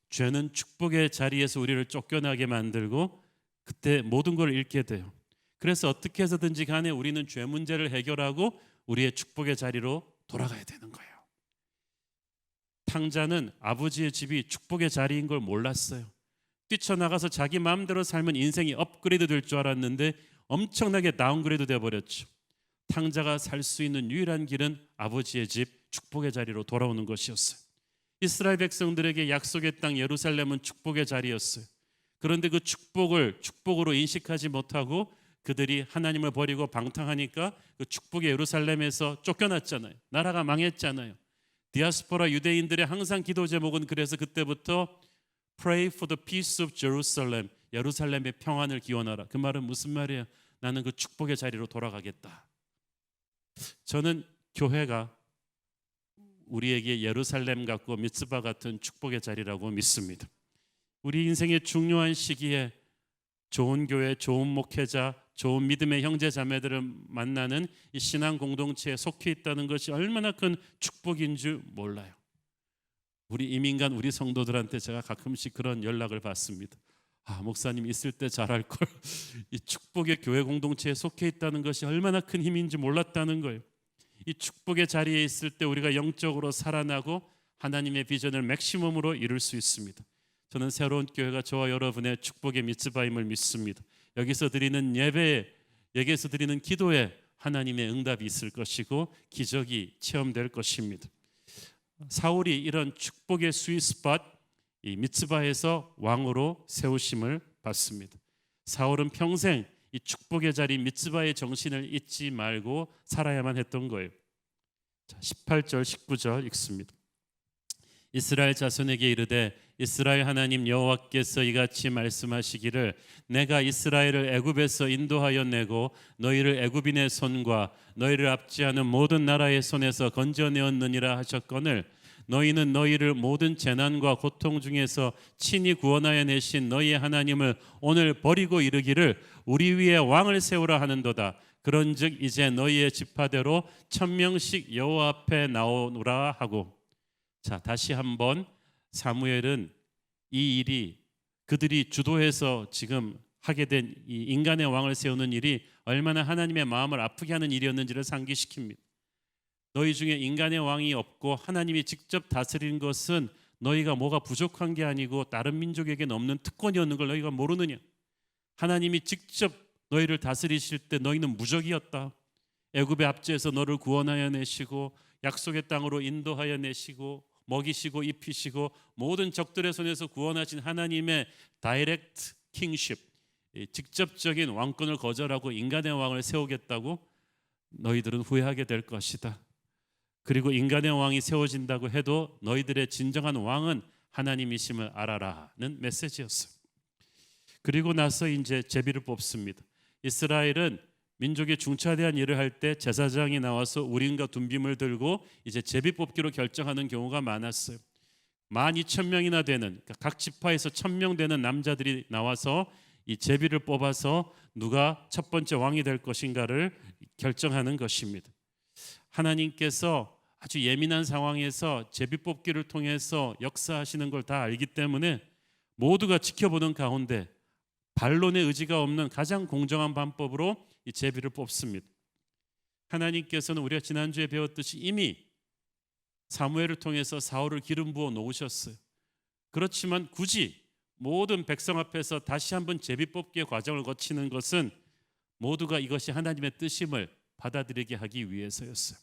E: 죄는 축복의 자리에서 우리를 쫓겨나게 만들고 그때 모든 걸 잃게 돼요. 그래서 어떻게 해서든지 간에 우리는 죄 문제를 해결하고 우리의 축복의 자리로 돌아가야 되는 거예요. 탕자는 아버지의 집이 축복의 자리인 걸 몰랐어요. 뛰쳐나가서 자기 마음대로 살면 인생이 업그레이드 될 줄 알았는데 엄청나게 다운그레이드 돼버렸죠. 탕자가 살 수 있는 유일한 길은 아버지의 집 축복의 자리로 돌아오는 것이었어요. 이스라엘 백성들에게 약속의 땅 예루살렘은 축복의 자리였어요. 그런데 그 축복을 축복으로 인식하지 못하고 그들이 하나님을 버리고 방탕하니까 그 축복의 예루살렘에서 쫓겨났잖아요. 나라가 망했잖아요. 디아스포라 유대인들의 항상 기도 제목은 그래서 그때부터 Pray for the peace of Jerusalem, 예루살렘의 평안을 기원하라. 그 말은 무슨 말이에요? 나는 그 축복의 자리로 돌아가겠다. 저는 교회가 우리에게 예루살렘 같고 미츠바 같은 축복의 자리라고 믿습니다. 우리 인생의 중요한 시기에 좋은 교회, 좋은 목회자, 좋은 믿음의 형제 자매들을 만나는 이 신앙 공동체에 속해 있다는 것이 얼마나 큰 축복인 줄 몰라요. 우리 이민간 우리 성도들한테 제가 가끔씩 그런 연락을 받습니다. 목사님 있을 때 잘할 걸. 이 축복의 교회 공동체에 속해 있다는 것이 얼마나 큰 힘인지 몰랐다는 거예요. 이 축복의 자리에 있을 때 우리가 영적으로 살아나고 하나님의 비전을 맥시멈으로 이룰 수 있습니다. 저는 새로운 교회가 저와 여러분의 축복의 미츠바임을 믿습니다. 여기서 드리는 예배에, 여기서 드리는 기도에 하나님의 응답이 있을 것이고 기적이 체험될 것입니다. 사울이 이런 축복의 스윗스팟 이 미츠바에서 왕으로 세우심을 받습니다. 사울은 평생 이 축복의 자리 미츠바의 정신을 잊지 말고 살아야만 했던 거예요. 18절 19절 읽습니다. 이스라엘 자손에게 이르되 이스라엘 하나님 여호와께서 이같이 말씀하시기를 내가 이스라엘을 애굽에서 인도하여 내고 너희를 애굽인의 손과 너희를 압지하는 모든 나라의 손에서 건져내었느니라 하셨거늘 너희는 너희를 모든 재난과 고통 중에서 친히 구원하여 내신 너희의 하나님을 오늘 버리고 이르기를 우리 위에 왕을 세우라 하는도다. 그런즉 이제 너희의 지파대로 1000명씩 여호와 앞에 나오라 하고. 자, 다시 한번 사무엘은 이 일이 그들이 주도해서 지금 하게 된 이 인간의 왕을 세우는 일이 얼마나 하나님의 마음을 아프게 하는 일이었는지를 상기시킵니다. 너희 중에 인간의 왕이 없고 하나님이 직접 다스리는 것은 너희가 뭐가 부족한 게 아니고 다른 민족에게는 없는 특권이었는 걸 너희가 모르느냐. 하나님이 직접 너희를 다스리실 때 너희는 무적이었다. 애굽의 압제에서 너를 구원하여 내시고 약속의 땅으로 인도하여 내시고 먹이시고 입히시고 모든 적들의 손에서 구원하신 하나님의 다이렉트 킹십, 직접적인 왕권을 거절하고 인간의 왕을 세우겠다고 너희들은 후회하게 될 것이다. 그리고 인간의 왕이 세워진다고 해도 너희들의 진정한 왕은 하나님이심을 알아라는 메시지였어요. 그리고 나서 이제 제비를 뽑습니다. 이스라엘은 민족의 중차대한 일을 할 때 제사장이 나와서 우림과 둠빔을 들고 이제 제비 뽑기로 결정하는 경우가 많았어요. 12,000명이나 되는, 그러니까 각 지파에서 1,000명 되는 남자들이 나와서 이 제비를 뽑아서 누가 첫 번째 왕이 될 것인가를 결정하는 것입니다. 하나님께서 아주 예민한 상황에서 제비 뽑기를 통해서 역사하시는 걸 다 알기 때문에 모두가 지켜보는 가운데 반론의 의지가 없는 가장 공정한 방법으로 이 제비를 뽑습니다. 하나님께서는 우리가 지난주에 배웠듯이 이미 사무엘을 통해서 사울을 기름 부어 놓으셨어요. 그렇지만 굳이 모든 백성 앞에서 다시 한번 제비 뽑기의 과정을 거치는 것은 모두가 이것이 하나님의 뜻임을 받아들이게 하기 위해서였어요.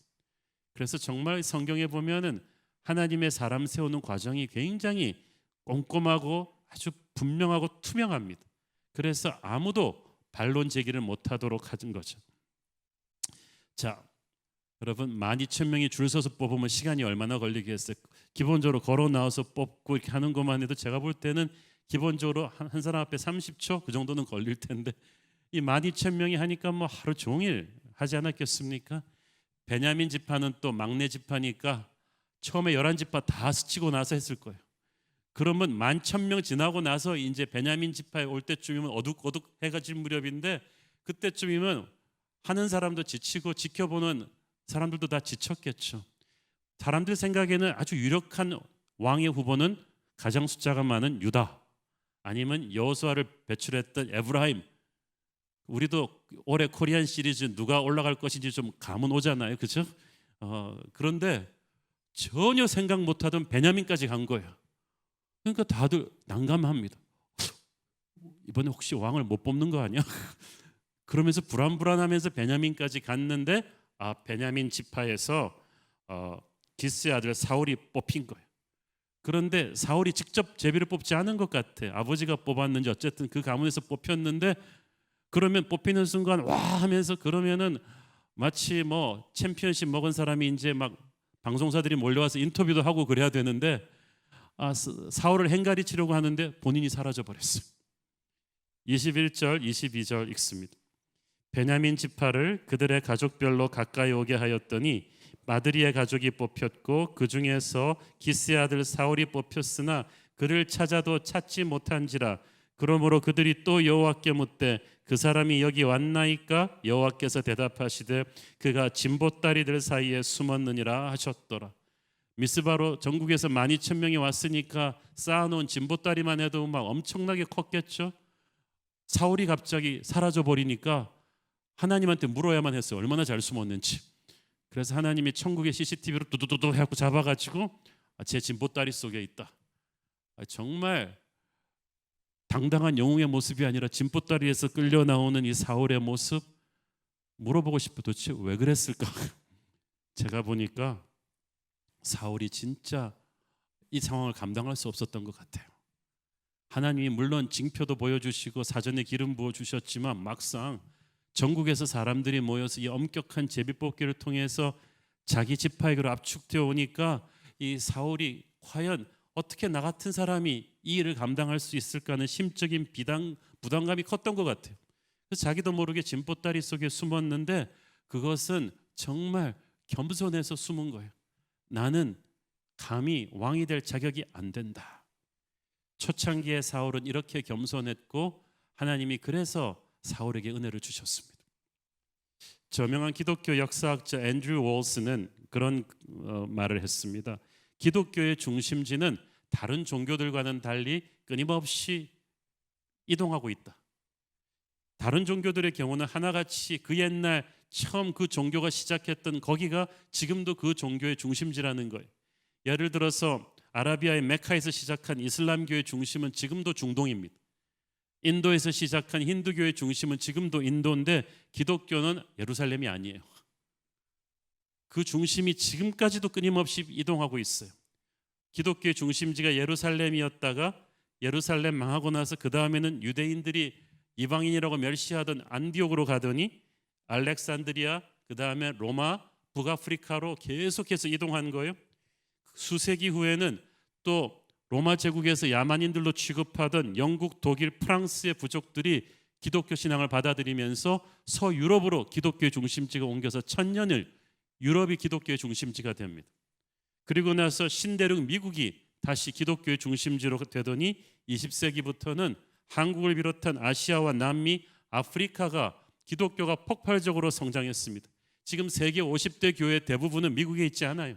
E: 그래서 정말 성경에 보면은 하나님의 사람 세우는 과정이 굉장히 꼼꼼하고 아주 분명하고 투명합니다. 그래서 아무도 반론 제기를 못하도록 하는 거죠. 자, 여러분 12,000명이 줄 서서 뽑으면 시간이 얼마나 걸리겠어요? 기본적으로 걸어 나와서 뽑고 이렇게 하는 것만 해도 제가 볼 때는 기본적으로 한 사람 앞에 30초 그 정도는 걸릴 텐데 이 12,000명이 하니까 뭐 하루 종일 하지 않았겠습니까? 베냐민 지파는 또 막내 지파니까 처음에 11지파 다 스치고 나서 했을 거예요. 그러면 11,000명 지나고 나서 이제 베냐민 지파에 올 때쯤이면 어둑어둑 해가 질 무렵인데 그때쯤이면 하는 사람도 지치고 지켜보는 사람들도 다 지쳤겠죠. 사람들 생각에는 아주 유력한 왕의 후보는 가장 숫자가 많은 유다 아니면 여호수아를 배출했던 에브라임. 우리도 올해 코리안 시리즈 누가 올라갈 것인지 좀 감은 오잖아요, 그렇죠? 그런데 전혀 생각 못하던 베냐민까지 간 거예요. 그러니까 다들 난감합니다. 이번에 혹시 왕을 못 뽑는 거 아니야? 그러면서 불안불안하면서 베냐민까지 갔는데 베냐민 지파에서 기스의 아들 사울이 뽑힌 거예요. 그런데 사울이 직접 제비를 뽑지 않은 것 같아. 아버지가 뽑았는지 어쨌든 그 가문에서 뽑혔는데 그러면 뽑히는 순간 와 하면서 그러면은 마치 뭐 챔피언십 먹은 사람이 이제 막 방송사들이 몰려와서 인터뷰도 하고 그래야 되는데 사울을 행가리 치려고 하는데 본인이 사라져 버렸어요. 21절 22절 읽습니다. 베냐민 지파를 그들의 가족별로 가까이 오게 하였더니 마드리의 가족이 뽑혔고 그 중에서 기스의 아들 사울이 뽑혔으나 그를 찾아도 찾지 못한지라. 그러므로 그들이 또 여호와께 묻되 그 사람이 여기 왔나이까? 여호와께서 대답하시되 그가 진보다리들 사이에 숨었느니라 하셨더라. 미스바로 전국에서 12,000명이 왔으니까 쌓아놓은 진보다리만 해도 막 엄청나게 컸겠죠. 사울이 갑자기 사라져 버리니까 하나님한테 물어야만 했어요. 얼마나 잘 숨었는지. 그래서 하나님이 천국의 CCTV로 두두두두 해갖고 잡아가지고 제 진보다리 속에 있다. 정말 당당한 영웅의 모습이 아니라 진보다리에서 끌려 나오는 이 사울의 모습 물어보고 싶어. 도대체 왜 그랬을까? 제가 보니까 사울이 진짜 이 상황을 감당할 수 없었던 것 같아요. 하나님이 물론 징표도 보여주시고 사전에 기름 부어주셨지만 막상 전국에서 사람들이 모여서 이 엄격한 제비뽑기를 통해서 자기 지파에게로 압축되어 오니까 이 사울이 과연 어떻게 나 같은 사람이 이 일을 감당할 수 있을까 하는 심적인 부담감이 컸던 것 같아요. 그래서 자기도 모르게 진보다리 속에 숨었는데 그것은 정말 겸손해서 숨은 거예요. 나는 감히 왕이 될 자격이 안 된다. 초창기에 사울은 이렇게 겸손했고 하나님이 그래서 사울에게 은혜를 주셨습니다. 저명한 기독교 역사학자 앤드류 월스는 그런 말을 했습니다. 기독교의 중심지는 다른 종교들과는 달리 끊임없이 이동하고 있다. 다른 종교들의 경우는 하나같이 그 옛날 처음 그 종교가 시작했던 거기가 지금도 그 종교의 중심지라는 거예요. 예를 들어서 아라비아의 메카에서 시작한 이슬람교의 중심은 지금도 중동입니다. 인도에서 시작한 힌두교의 중심은 지금도 인도인데 기독교는 예루살렘이 아니에요. 그 중심이 지금까지도 끊임없이 이동하고 있어요. 기독교의 중심지가 예루살렘이었다가 예루살렘 망하고 나서 그 다음에는 유대인들이 이방인이라고 멸시하던 안디옥으로 가더니 알렉산드리아, 그 다음에 로마, 북아프리카로 계속해서 이동한 거예요. 수세기 후에는 또 로마 제국에서 야만인들로 취급하던 영국, 독일, 프랑스의 부족들이 기독교 신앙을 받아들이면서 서유럽으로 기독교의 중심지가 옮겨서 1000년을 유럽이 기독교의 중심지가 됩니다. 그리고 나서 신대륙 미국이 다시 기독교의 중심지로 되더니 20세기부터는 한국을 비롯한 아시아와 남미, 아프리카가 기독교가 폭발적으로 성장했습니다. 지금 세계 50대 교회 대부분은 미국에 있지 않아요.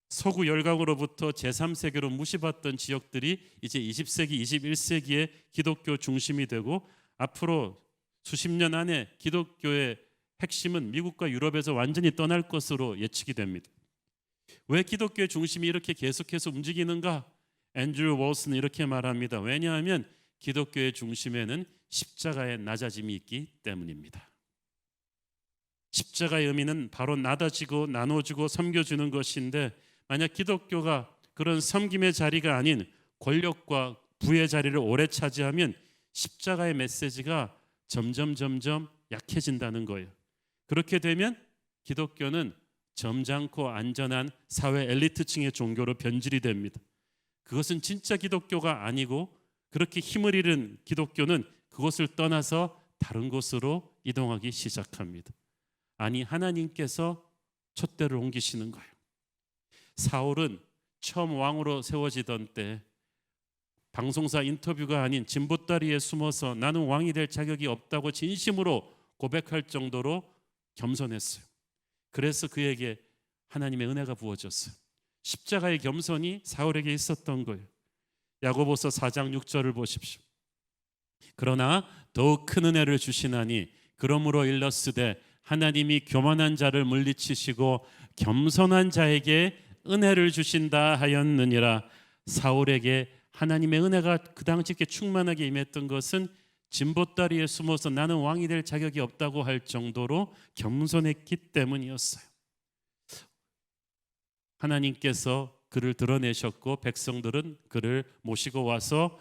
E: 서구 열강으로부터 제3세계로 무시받던 지역들이 이제 20세기, 21세기에 기독교 중심이 되고 앞으로 수십 년 안에 기독교의 핵심은 미국과 유럽에서 완전히 떠날 것으로 예측이 됩니다. 왜 기독교의 중심이 이렇게 계속해서 움직이는가? 앤드류 월스는 이렇게 말합니다. 왜냐하면 기독교의 중심에는 십자가의 낮아짐이 있기 때문입니다. 십자가의 의미는 바로 나눠지고 나눠주고 섬겨주는 것인데 만약 기독교가 그런 섬김의 자리가 아닌 권력과 부의 자리를 오래 차지하면 십자가의 메시지가 점점 약해진다는 거예요. 그렇게 되면 기독교는 점잖고 안전한 사회 엘리트층의 종교로 변질이 됩니다. 그것은 진짜 기독교가 아니고 그렇게 힘을 잃은 기독교는 그것을 떠나서 다른 곳으로 이동하기 시작합니다. 아니, 하나님께서 촛대를 옮기시는 거예요. 사울은 처음 왕으로 세워지던 때 방송사 인터뷰가 아닌 진보다리에 숨어서 나는 왕이 될 자격이 없다고 진심으로 고백할 정도로 겸손했어요. 그래서 그에게 하나님의 은혜가 부어졌어요. 십자가의 겸손이 사울에게 있었던 거예요. 야고보서 4장 6절을 보십시오. 그러나 더욱 큰 은혜를 주시나니 그러므로 일렀으되 하나님이 교만한 자를 물리치시고 겸손한 자에게 은혜를 주신다 하였느니라. 사울에게 하나님의 은혜가 그 당시 이렇게 충만하게 임했던 것은 진보다리에 숨어서 나는 왕이 될 자격이 없다고 할 정도로 겸손했기 때문이었어요. 하나님께서 그를 드러내셨고 백성들은 그를 모시고 와서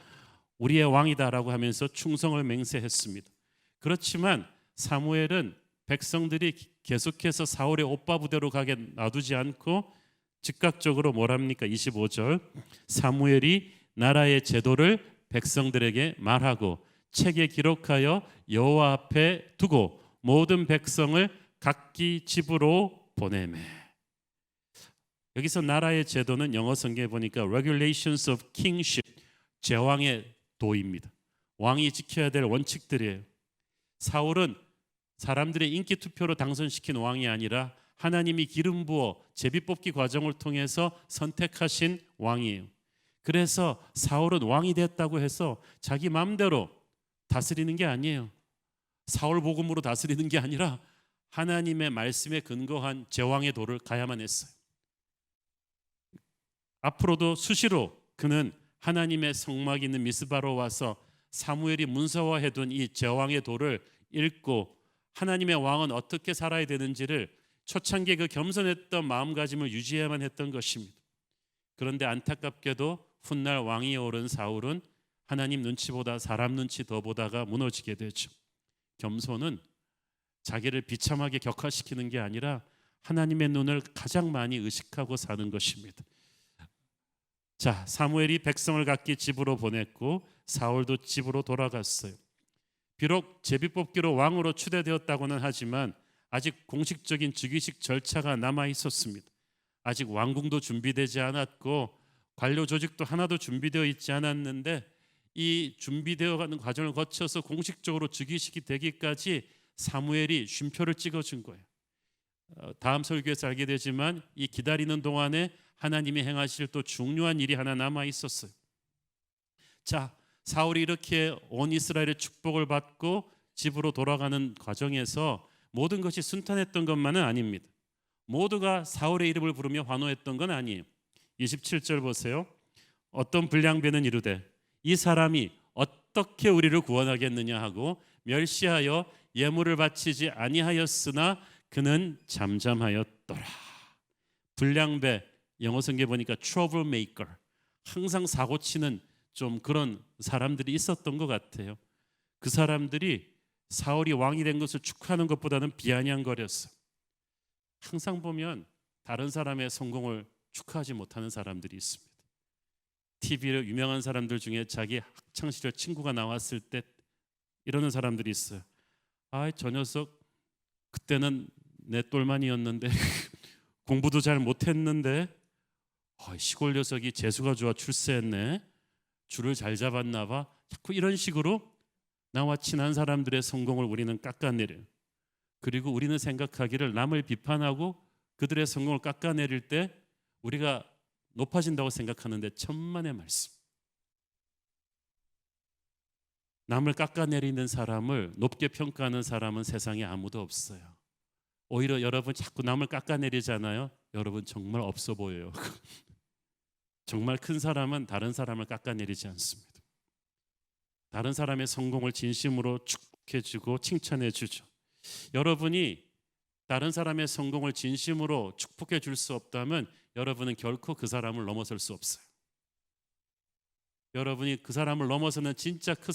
E: 우리의 왕이다라고 하면서 충성을 맹세했습니다. 그렇지만 사무엘은 백성들이 계속해서 사울의 오빠 부대로 가게 놔두지 않고 즉각적으로 뭐랍니까? 25절 사무엘이 나라의 제도를 백성들에게 말하고 책에 기록하여 여호와 앞에 두고 모든 백성을 각기 집으로 보내매. 여기서 나라의 제도는 영어 성경에 보니까 regulations of kingship, 제왕의 도입니다. 왕이 지켜야 될 원칙들이에요. 사울은 사람들의 인기 투표로 당선시킨 왕이 아니라 하나님이 기름 부어 제비뽑기 과정을 통해서 선택하신 왕이에요. 그래서 사울은 왕이 됐다고 해서 자기 마음대로 다스리는 게 아니에요. 사울 복음으로 다스리는 게 아니라 하나님의 말씀에 근거한 제왕의 도를 가야만 했어요. 앞으로도 수시로 그는 하나님의 성막이 있는 미스바로 와서 사무엘이 문서화해둔 이 제왕의 도를 읽고 하나님의 왕은 어떻게 살아야 되는지를 초창기에 그 겸손했던 마음가짐을 유지해야만 했던 것입니다. 그런데 안타깝게도 훗날 왕위에 오른 사울은 하나님 눈치보다 사람 눈치 더 보다가 무너지게 되죠. 겸손은 자기를 비참하게 격화시키는 게 아니라 하나님의 눈을 가장 많이 의식하고 사는 것입니다. 자, 사무엘이 백성을 각기 집으로 보냈고 사울도 집으로 돌아갔어요. 비록 제비뽑기로 왕으로 추대되었다고는 하지만 아직 공식적인 즉위식 절차가 남아 있었습니다. 아직 왕궁도 준비되지 않았고 관료 조직도 하나도 준비되어 있지 않았는데 이 준비되어 가는 과정을 거쳐서 공식적으로 즉위식이 되기까지 사무엘이 쉼표를 찍어준 거예요. 다음 설교에서 알게 되지만 이 기다리는 동안에 하나님이 행하실 또 중요한 일이 하나 남아 있었어요. 자, 사울이 이렇게 온 이스라엘의 축복을 받고 집으로 돌아가는 과정에서 모든 것이 순탄했던 것만은 아닙니다. 모두가 사울의 이름을 부르며 환호했던 건 아니에요. 27절 보세요. 어떤 불량배는 이르되 이 사람이 어떻게 우리를 구원하겠느냐 하고 멸시하여 예물을 바치지 아니하였으나 그는 잠잠하였더라. 불량배, 영어 성경에 보니까 trouble maker, 항상 사고치는 좀 그런 사람들이 있었던 것 같아요. 그 사람들이 사울이 왕이 된 것을 축하하는 것보다는 비아냥거렸어요. 항상 보면 다른 사람의 성공을 축하하지 못하는 사람들이 있습니다. TV에 유명한 사람들 중에 자기 학창시절 친구가 나왔을 때 이러는 사람들이 있어요. 아, 저 녀석 그때는 내 똘만이었는데 공부도 잘 못했는데 시골 녀석이 재수가 좋아 출세했네, 줄을 잘 잡았나 봐. 자꾸 이런 식으로 나와 친한 사람들의 성공을 우리는 깎아내려요. 그리고 우리는 생각하기를 남을 비판하고 그들의 성공을 깎아내릴 때 우리가 높아진다고 생각하는데 천만의 말씀. 남을 깎아내리는 사람을 높게 평가하는 사람은 세상에 아무도 없어요. 오히려 여러분 자꾸 남을 깎아내리잖아요. 여러분 정말 없어 보여요. 정말 큰 사람은 다른 사람을 깎아내리지 않습니다. 다른 사람의 성공을 진심으로 축복해주고 칭찬해주죠. 여러분이 다른 사람의 성공을 진심으로 축복해 줄 수 없다면 여러분은 결코 그 사람을 넘어설 수 없어요. 여러분이 그 사람을 넘어서는 진짜 큰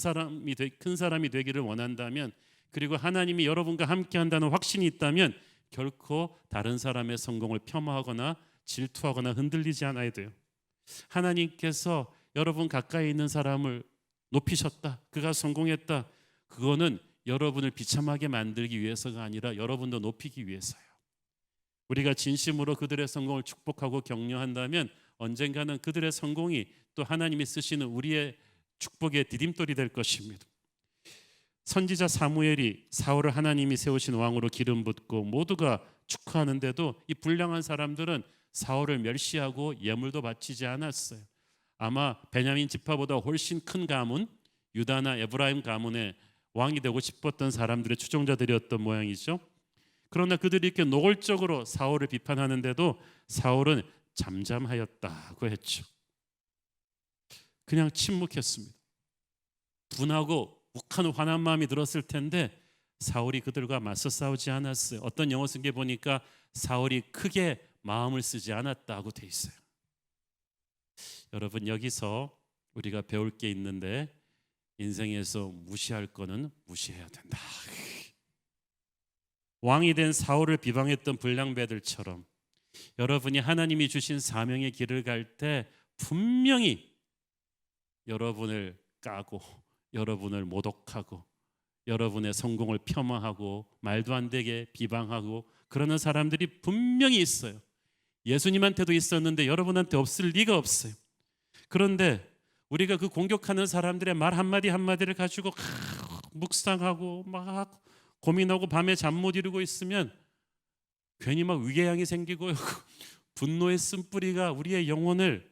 E: 사람이 되기를 원한다면, 그리고 하나님이 여러분과 함께 한다는 확신이 있다면 결코 다른 사람의 성공을 폄하하거나 질투하거나 흔들리지 않아야 돼요. 하나님께서 여러분 가까이 있는 사람을 높이셨다, 그가 성공했다, 그거는 여러분을 비참하게 만들기 위해서가 아니라 여러분도 높이기 위해서요. 우리가 진심으로 그들의 성공을 축복하고 격려한다면 언젠가는 그들의 성공이 또 하나님이 쓰시는 우리의 축복의 디딤돌이 될 것입니다. 선지자 사무엘이 사울을 하나님이 세우신 왕으로 기름 붓고 모두가 축하하는데도 이 불량한 사람들은 사울을 멸시하고 예물도 바치지 않았어요. 아마 베냐민 지파보다 훨씬 큰 가문, 유다나 에브라임 가문의 왕이 되고 싶었던 사람들의 추종자들이었던 모양이죠. 그러나 그들이 이렇게 노골적으로 사울을 비판하는데도 사울은 잠잠하였다고 했죠. 그냥 침묵했습니다. 분하고 욱한 화난 마음이 들었을 텐데 사울이 그들과 맞서 싸우지 않았어요. 어떤 영어 쓴 게 보니까 사울이 크게 마음을 쓰지 않았다고 돼 있어요. 여러분, 여기서 우리가 배울 게 있는데, 인생에서 무시할 거는 무시해야 된다. 왕이 된 사울을 비방했던 불량배들처럼 여러분이 하나님이 주신 사명의 길을 갈 때 분명히 여러분을 까고 여러분을 모독하고 여러분의 성공을 폄하하고 말도 안 되게 비방하고 그러는 사람들이 분명히 있어요. 예수님한테도 있었는데 여러분한테 없을 리가 없어요. 그런데 우리가 그 공격하는 사람들의 말 한마디 한마디를 가지고 묵상하고 막 고민하고 밤에 잠 못 이루고 있으면 괜히 막 위궤양이 생기고 분노의 쓴뿌리가 우리의 영혼을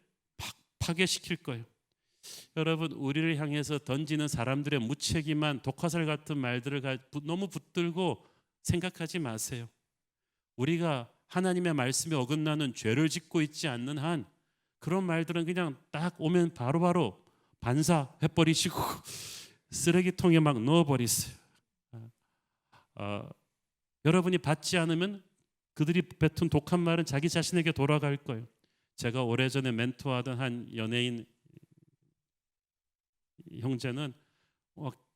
E: 파괴시킬 거예요. 여러분, 우리를 향해서 던지는 사람들의 무책임한 독화살 같은 말들을 너무 붙들고 생각하지 마세요. 우리가 하나님의 말씀에 어긋나는 죄를 짓고 있지 않는 한 그런 말들은 그냥 딱 오면 바로바로 반사해버리시고 쓰레기통에 막 넣어버리세요. 여러분이 받지 않으면 그들이 뱉은 독한 말은 자기 자신에게 돌아갈 거예요. 제가 오래전에 멘토하던 한 연예인 형제는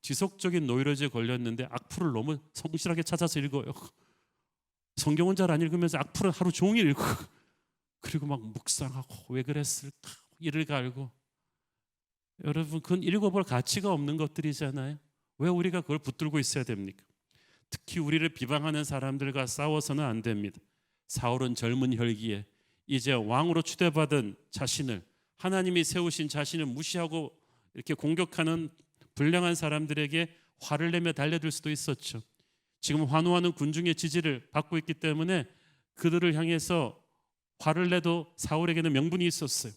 E: 지속적인 노이로제에 걸렸는데 악플을 너무 성실하게 찾아서 읽어요. 성경은 잘 안 읽으면서 악플은 하루 종일 읽고 그리고 막 묵상하고 왜 그랬을까 이를 갈고. 여러분, 그건 읽어볼 가치가 없는 것들이잖아요. 왜 우리가 그걸 붙들고 있어야 됩니까? 특히 우리를 비방하는 사람들과 싸워서는 안 됩니다. 사울은 젊은 혈기에 이제 왕으로 추대받은 자신을, 하나님이 세우신 자신을 무시하고 이렇게 공격하는 불량한 사람들에게 화를 내며 달려들 수도 있었죠. 지금 환호하는 군중의 지지를 받고 있기 때문에 그들을 향해서 화를 내도 사울에게는 명분이 있었어요.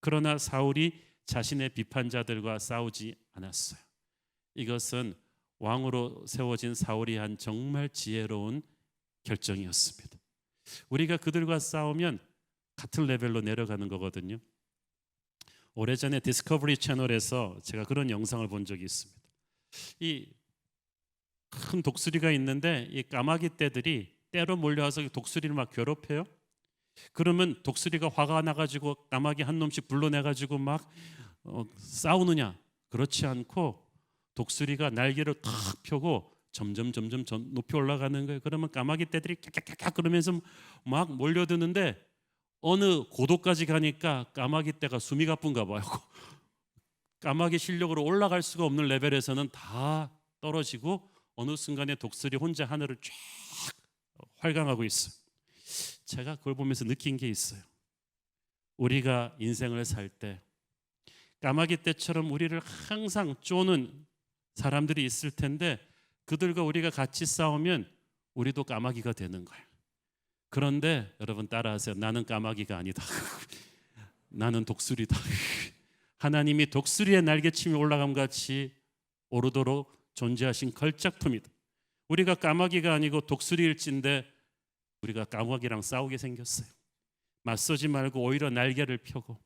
E: 그러나 사울이 자신의 비판자들과 싸우지 않았어요. 이것은 왕으로 세워진 사울이 한 정말 지혜로운 결정이었습니다. 우리가 그들과 싸우면 같은 레벨로 내려가는 거거든요. 오래전에 디스커버리 채널에서 제가 그런 영상을 본 적이 있습니다. 이 큰 독수리가 있는데 이 까마귀 떼들이 떼로 몰려와서 독수리를 막 괴롭혀요. 그러면 독수리가 화가 나가지고 까마귀 한 놈씩 불러내가지고 막 싸우느냐? 그렇지 않고 독수리가 날개를 탁 펴고 점점 높이 올라가는 거예요. 그러면 까마귀 떼들이 깍깍깍 그러면서 막 몰려드는데 어느 고도까지 가니까 까마귀 떼가 숨이 가쁜가 봐요. 까마귀 실력으로 올라갈 수가 없는 레벨에서는 다 떨어지고 어느 순간에 독수리 혼자 하늘을 쫙 활강하고 있어요. 제가 그걸 보면서 느낀 게 있어요. 우리가 인생을 살 때 까마귀 떼처럼 우리를 항상 쪼는 사람들이 있을 텐데 그들과 우리가 같이 싸우면 우리도 까마귀가 되는 거예요. 그런데 여러분 따라하세요. 나는 까마귀가 아니다. 나는 독수리다. 하나님이 독수리의 날개침이 올라감 같이 오르도록 존재하신 걸작품이다. 우리가 까마귀가 아니고 독수리일진데 우리가 까마귀랑 싸우게 생겼어요. 맞서지 말고 오히려 날개를 펴고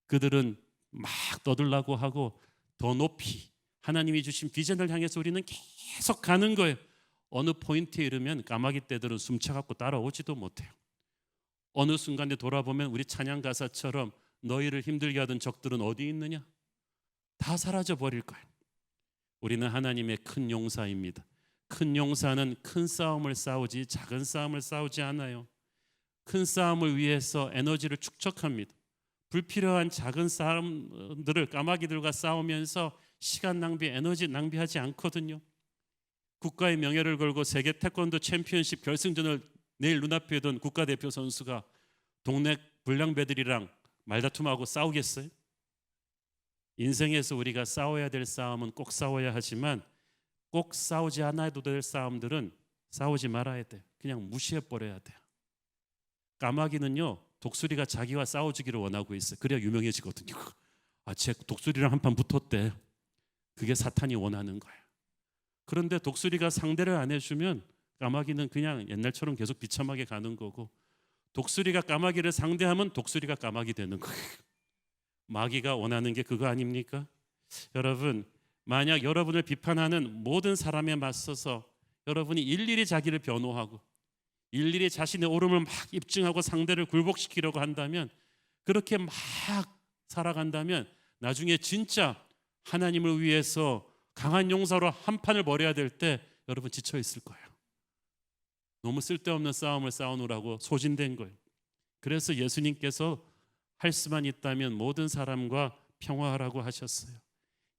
E: 그들은 막 떠들라고 하고 더 높이 하나님이 주신 비전을 향해서 우리는 계속 가는 거예요. 어느 포인트에 이르면 까마귀 떼들은 숨차갖고 따라오지도 못해요. 어느 순간에 돌아보면 우리 찬양 가사처럼 너희를 힘들게 하던 적들은 어디 있느냐? 다 사라져 버릴 거예요. 우리는 하나님의 큰 용사입니다. 큰 용사는 큰 싸움을 싸우지 작은 싸움을 싸우지 않아요. 큰 싸움을 위해서 에너지를 축적합니다. 불필요한 작은 싸움들을 까마귀들과 싸우면서 시간 낭비, 에너지 낭비하지 않거든요. 국가의 명예를 걸고 세계 태권도 챔피언십 결승전을 내일 눈앞에 둔 국가대표 선수가 동네 불량배들이랑 말다툼하고 싸우겠어요? 인생에서 우리가 싸워야 될 싸움은 꼭 싸워야 하지만 꼭 싸우지 않아도 될 싸움들은 싸우지 말아야 돼요. 그냥 무시해버려야 돼요. 까마귀는요, 독수리가 자기와 싸워주기를 원하고 있어요. 그래야 유명해지거든요. 쟤 독수리랑 한판 붙었대. 그게 사탄이 원하는 거예요. 그런데 독수리가 상대를 안 해주면 까마귀는 그냥 옛날처럼 계속 비참하게 가는 거고, 독수리가 까마귀를 상대하면 독수리가 까마귀 되는 거예요. 마귀가 원하는 게 그거 아닙니까? 여러분, 만약 여러분을 비판하는 모든 사람에 맞서서 여러분이 일일이 자기를 변호하고 일일이 자신의 옳음을 막 입증하고 상대를 굴복시키려고 한다면, 그렇게 막 살아간다면 나중에 진짜 하나님을 위해서 강한 용사로 한판을 벌여야 될 때 여러분 지쳐 있을 거예요. 너무 쓸데없는 싸움을 싸우느라고 소진된 거예요. 그래서 예수님께서 할 수만 있다면 모든 사람과 평화하라고 하셨어요.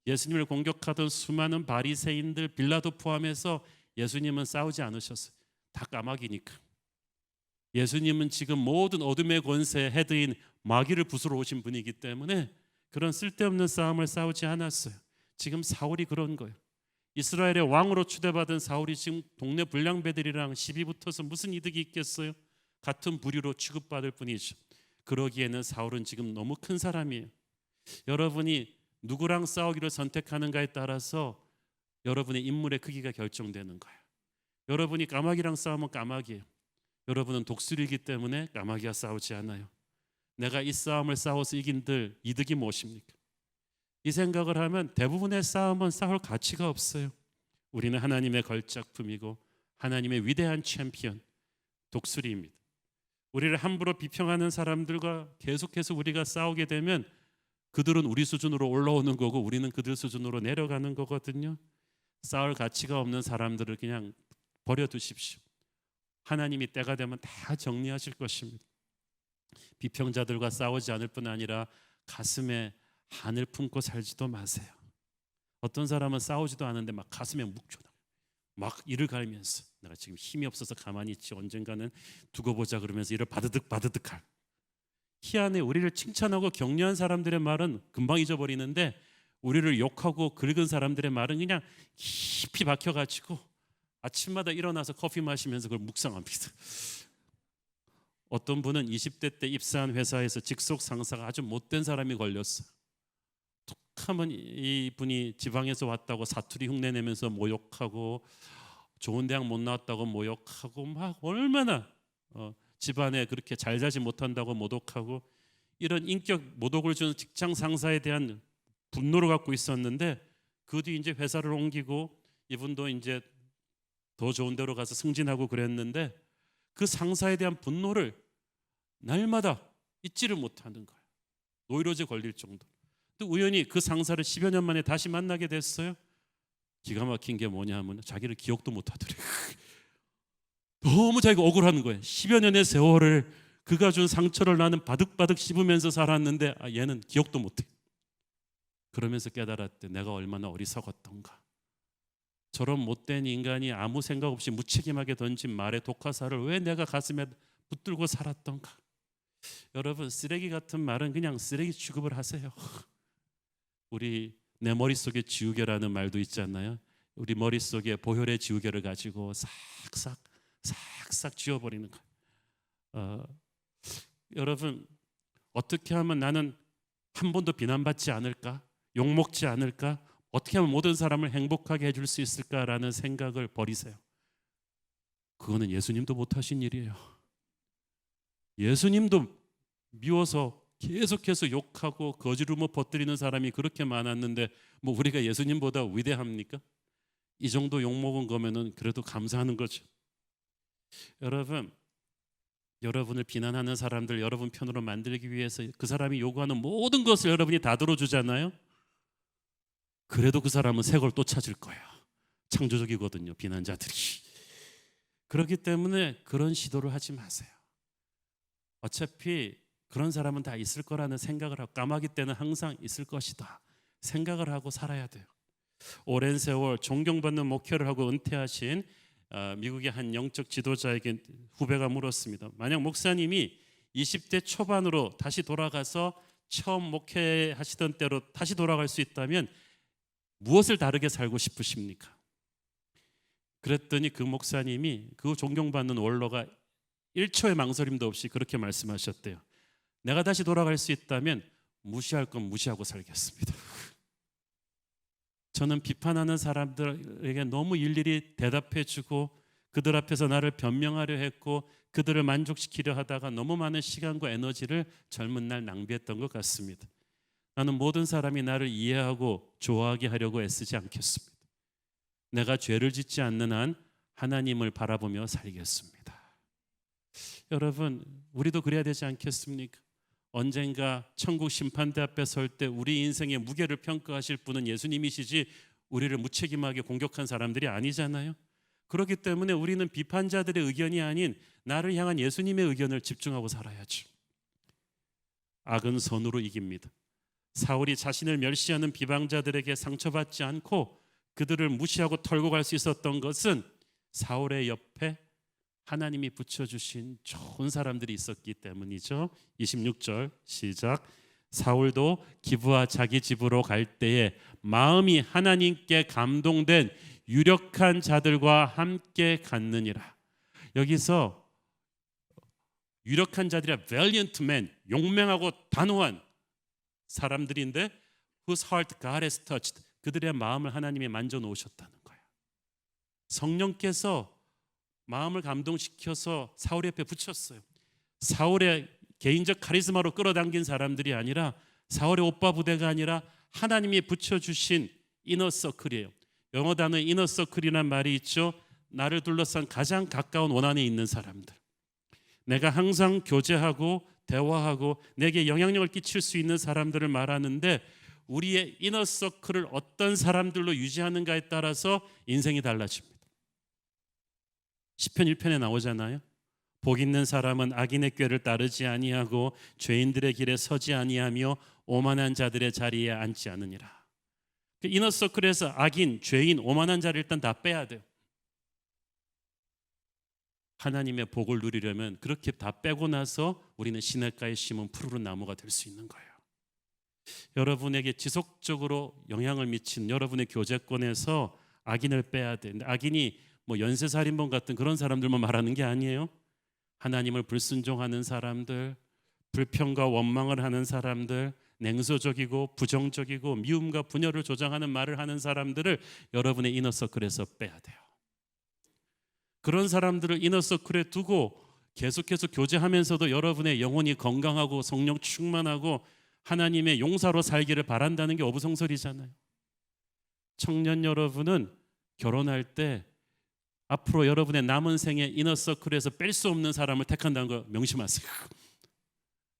E: 예수님을 공격하던 수많은 바리새인들, 빌라도 포함해서 예수님은 싸우지 않으셨어요. 다 까마귀니까. 예수님은 지금 모든 어둠의 권세의 헤드인 마귀를 부수러 오신 분이기 때문에 그런 쓸데없는 싸움을 싸우지 않았어요. 지금 사울이 그런 거예요. 이스라엘의 왕으로 추대받은 사울이 지금 동네 불량배들이랑 시비 붙어서 무슨 이득이 있겠어요? 같은 부류로 취급받을 뿐이죠. 그러기에는 사울은 지금 너무 큰 사람이에요. 여러분이 누구랑 싸우기를 선택하는가에 따라서 여러분의 인물의 크기가 결정되는 거예요. 여러분이 까마귀랑 싸우면 까마귀예요. 여러분은 독수리이기 때문에 까마귀와 싸우지 않아요. 내가 이 싸움을 싸워서 이긴들 이득이 무엇입니까? 이 생각을 하면 대부분의 싸움은 싸울 가치가 없어요. 우리는 하나님의 걸작품이고 하나님의 위대한 챔피언, 독수리입니다. 우리를 함부로 비평하는 사람들과 계속해서 우리가 싸우게 되면 그들은 우리 수준으로 올라오는 거고 우리는 그들 수준으로 내려가는 거거든요. 싸울 가치가 없는 사람들을 그냥 버려두십시오. 하나님이 때가 되면 다 정리하실 것입니다. 비평자들과 싸우지 않을 뿐 아니라 가슴에 한을 품고 살지도 마세요. 어떤 사람은 싸우지도 않은데 막 가슴에 묵혀놔. 막 이를 갈면서 내가 지금 힘이 없어서 가만히 있지 언젠가는 두고 보자 그러면서 이를 바드득 할. 희한해. 우리를 칭찬하고 격려한 사람들의 말은 금방 잊어버리는데 우리를 욕하고 긁은 사람들의 말은 그냥 깊이 박혀가지고 아침마다 일어나서 커피 마시면서 그걸 묵상합니다. 어떤 분은 20대 때 입사한 회사에서 직속 상사가 아주 못된 사람이 걸렸어요. 툭하면 이분이 지방에서 왔다고 사투리 흉내내면서 모욕하고 좋은 대학 못 나왔다고 모욕하고 막 얼마나 집안에 그렇게 잘 자지 못한다고 모독하고 이런 인격 모독을 주는 직장 상사에 대한 분노를 갖고 있었는데 그 뒤 이제 회사를 옮기고 이분도 이제 더 좋은 데로 가서 승진하고 그랬는데 그 상사에 대한 분노를 날마다 잊지를 못하는 거예요. 노이로제 걸릴 정도. 또 우연히 그 상사를 10여 년 만에 다시 만나게 됐어요. 기가 막힌 게 뭐냐 하면 자기를 기억도 못하더래요. 너무 자기가 억울한 거예요. 10여 년의 세월을 그가 준 상처를 나는 바득바득 씹으면서 살았는데 얘는 기억도 못해. 그러면서 깨달았대. 내가 얼마나 어리석었던가. 저런 못된 인간이 아무 생각 없이 무책임하게 던진 말의 독화살을 왜 내가 가슴에 붙들고 살았던가. 여러분, 쓰레기 같은 말은 그냥 쓰레기 취급을 하세요. 우리 내 머릿속에 지우개라는 말도 있잖아요. 우리 머릿속에 보혈의 지우개를 가지고 싹싹 지워버리는 거예요. 여러분, 어떻게 하면 나는 한 번도 비난받지 않을까? 욕먹지 않을까? 어떻게 하면 모든 사람을 행복하게 해줄 수 있을까라는 생각을 버리세요. 그거는 예수님도 못하신 일이에요. 예수님도 미워서 계속해서 욕하고 거짓rumor 퍼뜨리는 사람이 그렇게 많았는데 뭐 우리가 예수님보다 위대합니까? 이 정도 욕먹은 거면은 그래도 감사하는 거죠. 여러분, 여러분을 비난하는 사람들 여러분 편으로 만들기 위해서 그 사람이 요구하는 모든 것을 여러분이 다 들어주잖아요. 그래도 그 사람은 새 걸 또 찾을 거야. 창조적이거든요, 비난자들이. 그렇기 때문에 그런 시도를 하지 마세요. 어차피 그런 사람은 다 있을 거라는 생각을 하고, 까마귀 때는 항상 있을 것이다 생각을 하고 살아야 돼요. 오랜 세월 존경받는 목회를 하고 은퇴하신 미국의 한 영적 지도자에게 후배가 물었습니다. 만약 목사님이 20대 초반으로 다시 돌아가서 처음 목회하시던 때로 다시 돌아갈 수 있다면 무엇을 다르게 살고 싶으십니까? 그랬더니 그 목사님이, 그 존경받는 원로가 1초의 망설임도 없이 그렇게 말씀하셨대요. 내가 다시 돌아갈 수 있다면 무시할 건 무시하고 살겠습니다. 저는 비판하는 사람들에게 너무 일일이 대답해주고 그들 앞에서 나를 변명하려 했고 그들을 만족시키려 하다가 너무 많은 시간과 에너지를 젊은 날 낭비했던 것 같습니다. 나는 모든 사람이 나를 이해하고 좋아하게 하려고 애쓰지 않겠습니다. 내가 죄를 짓지 않는 한 하나님을 바라보며 살겠습니다. 여러분, 우리도 그래야 되지 않겠습니까? 언젠가 천국 심판대 앞에 설 때 우리 인생의 무게를 평가하실 분은 예수님이시지 우리를 무책임하게 공격한 사람들이 아니잖아요. 그렇기 때문에 우리는 비판자들의 의견이 아닌 나를 향한 예수님의 의견을 집중하고 살아야죠. 악은 선으로 이깁니다. 사울이 자신을 멸시하는 비방자들에게 상처받지 않고 그들을 무시하고 털고 갈 수 있었던 것은 사울의 옆에 하나님이 붙여주신 좋은 사람들이 있었기 때문이죠. 26절 시작. 사울도 기브아 자기 집으로 갈 때에 마음이 하나님께 감동된 유력한 자들과 함께 갔느니라. 여기서 유력한 자들이 valiant men, 용맹하고 단호한 사람들인데 whose heart God has touched, 그들의 마음을 하나님이 만져 놓으셨다는 거예요. 성령께서 마음을 감동시켜서 사울 옆에 붙였어요. 사울의 개인적 카리스마로 끌어당긴 사람들이 아니라, 사울의 오빠 부대가 아니라 하나님이 붙여주신 이너서클이에요. 영어 단어 이너서클이란 말이 있죠. 나를 둘러싼 가장 가까운 원안에 있는 사람들, 내가 항상 교제하고 대화하고 내게 영향력을 끼칠 수 있는 사람들을 말하는데, 우리의 이너서클을 어떤 사람들로 유지하는가에 따라서 인생이 달라집니다. 시편 1편에 나오잖아요. 복 있는 사람은 악인의 꾀를 따르지 아니하고 죄인들의 길에 서지 아니하며 오만한 자들의 자리에 앉지 않으니라. 그 이너서클에서 악인, 죄인, 오만한 자를 일단 다 빼야 돼요. 하나님의 복을 누리려면 그렇게 다 빼고 나서 우리는 시냇가에 심은 푸르른 나무가 될 수 있는 거예요. 여러분에게 지속적으로 영향을 미친 여러분의 교제권에서 악인을 빼야 돼. 근데 악인이 뭐 연쇄살인범 같은 그런 사람들만 말하는 게 아니에요. 하나님을 불순종하는 사람들, 불평과 원망을 하는 사람들, 냉소적이고 부정적이고 미움과 분열을 조장하는 말을 하는 사람들을 여러분의 이너서클에서 빼야 돼요. 그런 사람들을 이너서클에 두고 계속해서 교제하면서도 여러분의 영혼이 건강하고 성령 충만하고 하나님의 용사로 살기를 바란다는 게 어부성설이잖아요. 청년 여러분은 결혼할 때 앞으로 여러분의 남은 생에 이너서클에서 뺄 수 없는 사람을 택한다는 거 명심하세요.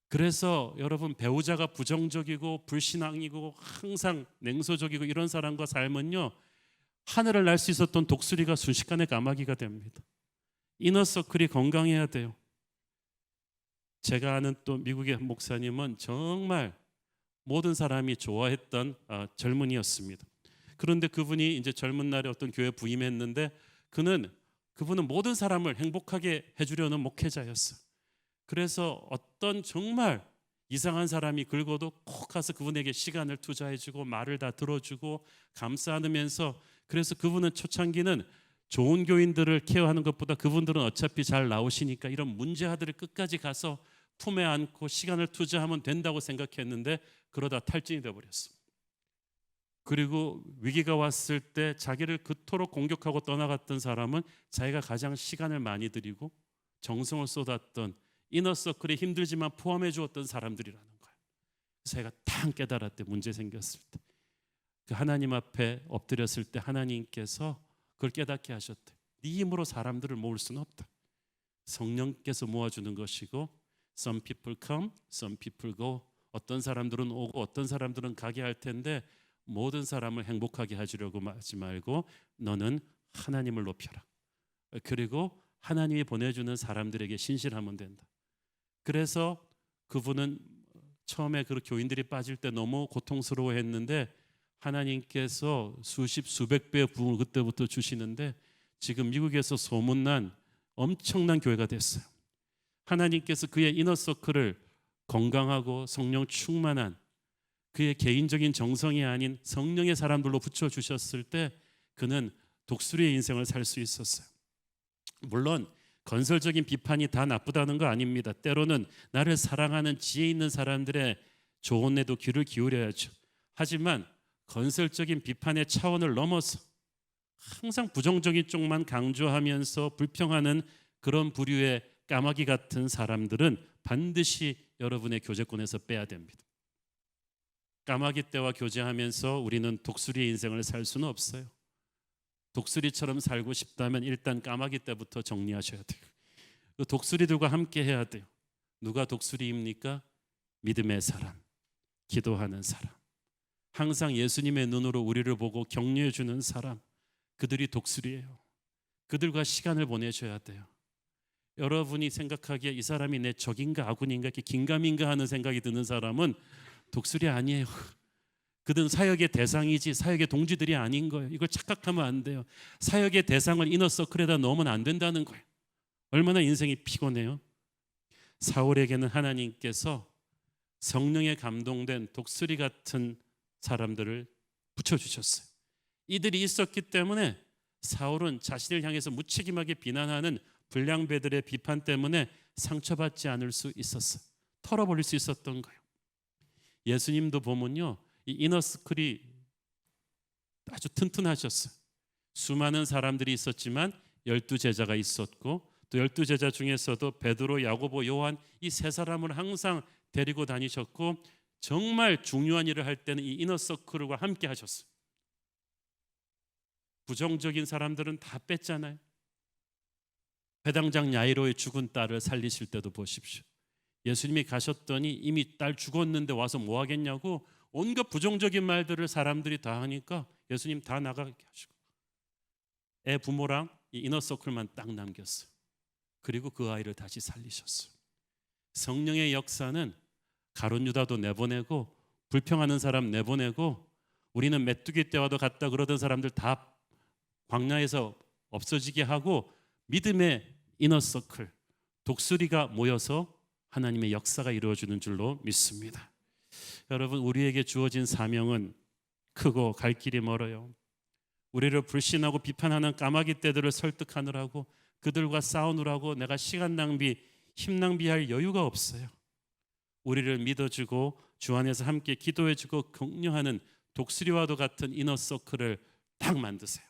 E: 그래서 여러분, 배우자가 부정적이고 불신앙이고 항상 냉소적이고 이런 사람과 살면요, 하늘을 날 수 있었던 독수리가 순식간에 까마귀가 됩니다. 이너서클이 건강해야 돼요. 제가 아는 또 미국의 목사님은 정말 모든 사람이 좋아했던 젊은이였습니다. 그런데 그분이 이제 젊은 날에 어떤 교회 부임했는데 그분은 모든 사람을 행복하게 해주려는 목회자였어요. 그래서 어떤 정말 이상한 사람이 긁어도 꼭 가서 그분에게 시간을 투자해주고 말을 다 들어주고 감싸 안으면서, 그래서 그분은 초창기는 좋은 교인들을 케어하는 것보다 그분들은 어차피 잘 나오시니까 이런 문제아들을 끝까지 가서 품에 안고 시간을 투자하면 된다고 생각했는데 그러다 탈진이 되어버렸어. 그리고 위기가 왔을 때 자기를 그토록 공격하고 떠나갔던 사람은 자기가 가장 시간을 많이 들이고 정성을 쏟았던 이너서클이 힘들지만 포함해 주었던 사람들이라는 거예요. 제가 탕 깨달았대. 문제 생겼을 때 그 하나님 앞에 엎드렸을 때 하나님께서 그걸 깨닫게 하셨대. 네 힘으로 사람들을 모을 수는 없다. 성령께서 모아주는 것이고, some people come, some people go. 어떤 사람들은 오고 어떤 사람들은 가게 할 텐데 모든 사람을 행복하게 하시려고 하지 말고 너는 하나님을 높여라. 그리고 하나님이 보내주는 사람들에게 신실하면 된다. 그래서 그분은 처음에 그 교인들이 빠질 때 너무 고통스러워했는데 하나님께서 수십 수백 배의 부흥을 그때부터 주시는데 지금 미국에서 소문난 엄청난 교회가 됐어요. 하나님께서 그의 이너서클을 건강하고 성령 충만한 그의 개인적인 정성이 아닌 성령의 사람들로 붙여주셨을 때 그는 독수리의 인생을 살 수 있었어요. 물론 건설적인 비판이 다 나쁘다는 거 아닙니다. 때로는 나를 사랑하는 지혜 있는 사람들의 조언에도 귀를 기울여야죠. 하지만 건설적인 비판의 차원을 넘어서 항상 부정적인 쪽만 강조하면서 불평하는 그런 부류의 까마귀 같은 사람들은 반드시 여러분의 교제권에서 빼야 됩니다. 까마귀 떼와 교제하면서 우리는 독수리의 인생을 살 수는 없어요. 독수리처럼 살고 싶다면 일단 까마귀 떼부터 정리하셔야 돼요. 그 독수리들과 함께 해야 돼요. 누가 독수리입니까? 믿음의 사람, 기도하는 사람, 항상 예수님의 눈으로 우리를 보고 격려해 주는 사람, 그들이 독수리예요. 그들과 시간을 보내셔야 돼요. 여러분이 생각하기에 이 사람이 내 적인가 아군인가 이렇게 긴가민가 하는 생각이 드는 사람은 독수리 아니에요. 그들은 사역의 대상이지 사역의 동지들이 아닌 거예요. 이걸 착각하면 안 돼요. 사역의 대상을 이너서클에다 넣으면 안 된다는 거예요. 얼마나 인생이 피곤해요. 사울에게는 하나님께서 성령에 감동된 독수리 같은 사람들을 붙여주셨어요. 이들이 있었기 때문에 사울은 자신을 향해서 무책임하게 비난하는 불량배들의 비판 때문에 상처받지 않을 수 있었어요. 털어버릴 수 있었던 거예요. 예수님도 보면요, 이 이너스클이 아주 튼튼하셨어요. 수많은 사람들이 있었지만 12제자가 있었고 또 12제자 중에서도 베드로, 야고보, 요한 이 세 사람을 항상 데리고 다니셨고 정말 중요한 일을 할 때는 이 이너서클과 함께 하셨어요. 부정적인 사람들은 다 뺐잖아요. 배당장 야이로의 죽은 딸을 살리실 때도 보십시오. 예수님이 가셨더니 이미 딸 죽었는데 와서 뭐 하겠냐고 온갖 부정적인 말들을 사람들이 다 하니까 예수님 다 나가게 하시고 애 부모랑 이 이너서클만 딱 남겼어요. 그리고 그 아이를 다시 살리셨어요. 성령의 역사는 가룟 유다도 내보내고 불평하는 사람 내보내고 우리는 메뚜기 떼와도 갔다 그러던 사람들 다 광야에서 없어지게 하고 믿음의 이너서클 독수리가 모여서 하나님의 역사가 이루어지는 줄로 믿습니다. 여러분, 우리에게 주어진 사명은 크고 갈 길이 멀어요. 우리를 불신하고 비판하는 까마귀 떼들을 설득하느라고 그들과 싸우느라고 내가 시간 낭비, 힘 낭비할 여유가 없어요. 우리를 믿어주고 주 안에서 함께 기도해주고 격려하는 독수리와도 같은 이너서클을 딱 만드세요.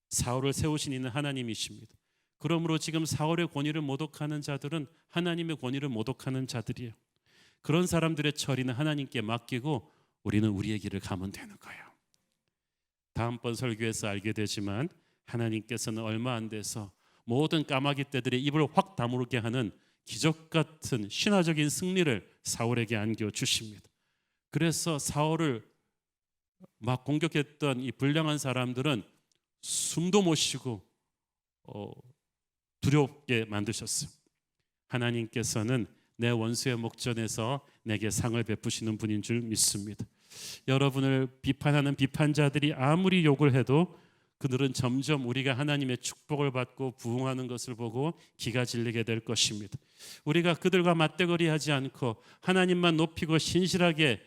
E: 사울을 세우신 이는 하나님이십니다. 그러므로 지금 사울의 권위를 모독하는 자들은 하나님의 권위를 모독하는 자들이에요. 그런 사람들의 처리는 하나님께 맡기고 우리는 우리의 길을 가면 되는 거예요. 다음번 설교에서 알게 되지만 하나님께서는 얼마 안 돼서 모든 까마귀 떼들의 입을 확 다물게 하는 기적 같은 신화적인 승리를 사울에게 안겨주십니다. 그래서 사울을 막 공격했던 이 불량한 사람들은 숨도 못 쉬고 두렵게 만드셨어요. 하나님께서는 내 원수의 목전에서 내게 상을 베푸시는 분인 줄 믿습니다. 여러분을 비판하는 비판자들이 아무리 욕을 해도 그들은 점점 우리가 하나님의 축복을 받고 부흥하는 것을 보고 기가 질리게 될 것입니다. 우리가 그들과 맞대거리하지 않고 하나님만 높이고 신실하게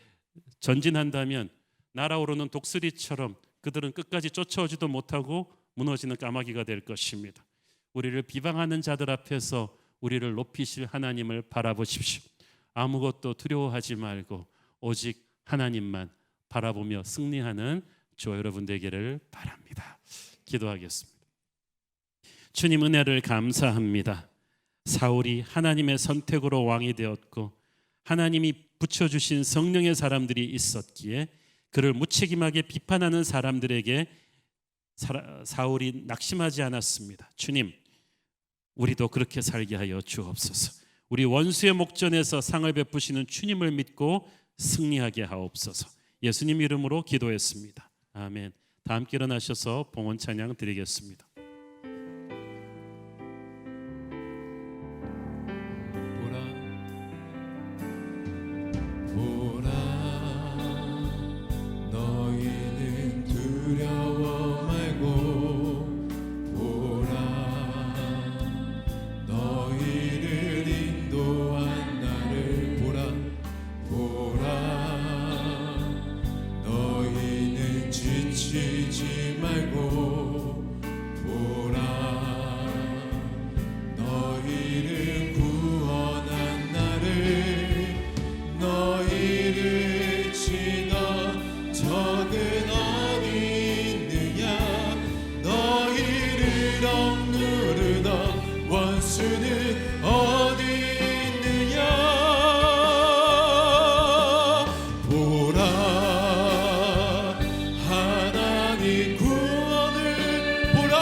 E: 전진한다면 날아오르는 독수리처럼 그들은 끝까지 쫓아오지도 못하고 무너지는 까마귀가 될 것입니다. 우리를 비방하는 자들 앞에서 우리를 높이실 하나님을 바라보십시오. 아무것도 두려워하지 말고 오직 하나님만 바라보며 승리하는 저와 여러분 되기를 바랍니다. 기도하겠습니다. 주님, 은혜를 감사합니다. 사울이 하나님의 선택으로 왕이 되었고 하나님이 붙여주신 성령의 사람들이 있었기에 그를 무책임하게 비판하는 사람들에게 사울이 낙심하지 않았습니다. 주님, 우리도 그렇게 살게 하여 주옵소서. 우리 원수의 목전에서 상을 베푸시는 주님을 믿고 승리하게 하옵소서. 예수님 이름으로 기도했습니다. 아멘. 다 함께 일어나셔서 봉헌 찬양 드리겠습니다.
B: 보라 너희는 두려워 말고 보라 너희를 인도한 나를 보라 너희는 지치지 말고 보라 너희를 구원한 나를 너희를 치던 적은 어디 있느냐 너희를 억누르던 원수는 어디 있느냐 보라 하나님 구원을 보라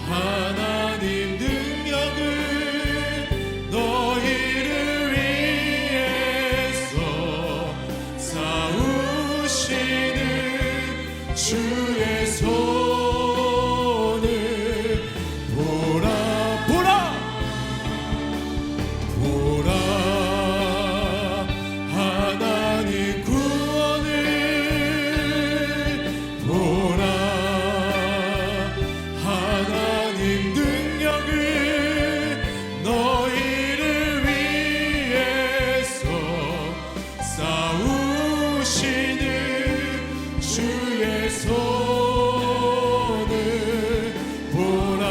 B: 하나님 능력을 너희를 위해서 싸우시는 주의 손을 보라 하나님 구원을 보라 하나님 능력을 너희를 위해서 싸우시는 주의 손을 보라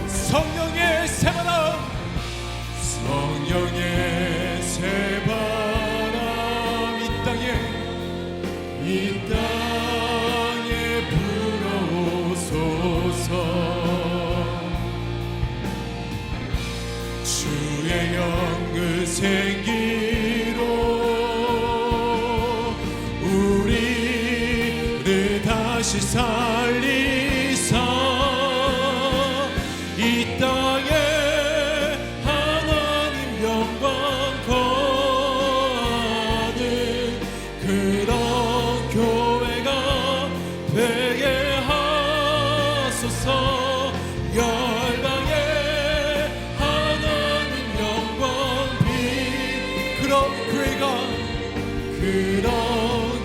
B: 성령의 새바람 성령의 새바람 이 땅에 불어오소서 주의 영그 생기로 우리를 다시 살리사 이 땅에 하나님 영광 거하는 그런 교회가 되게 하소서 열방에 하나님 영광 빛 그런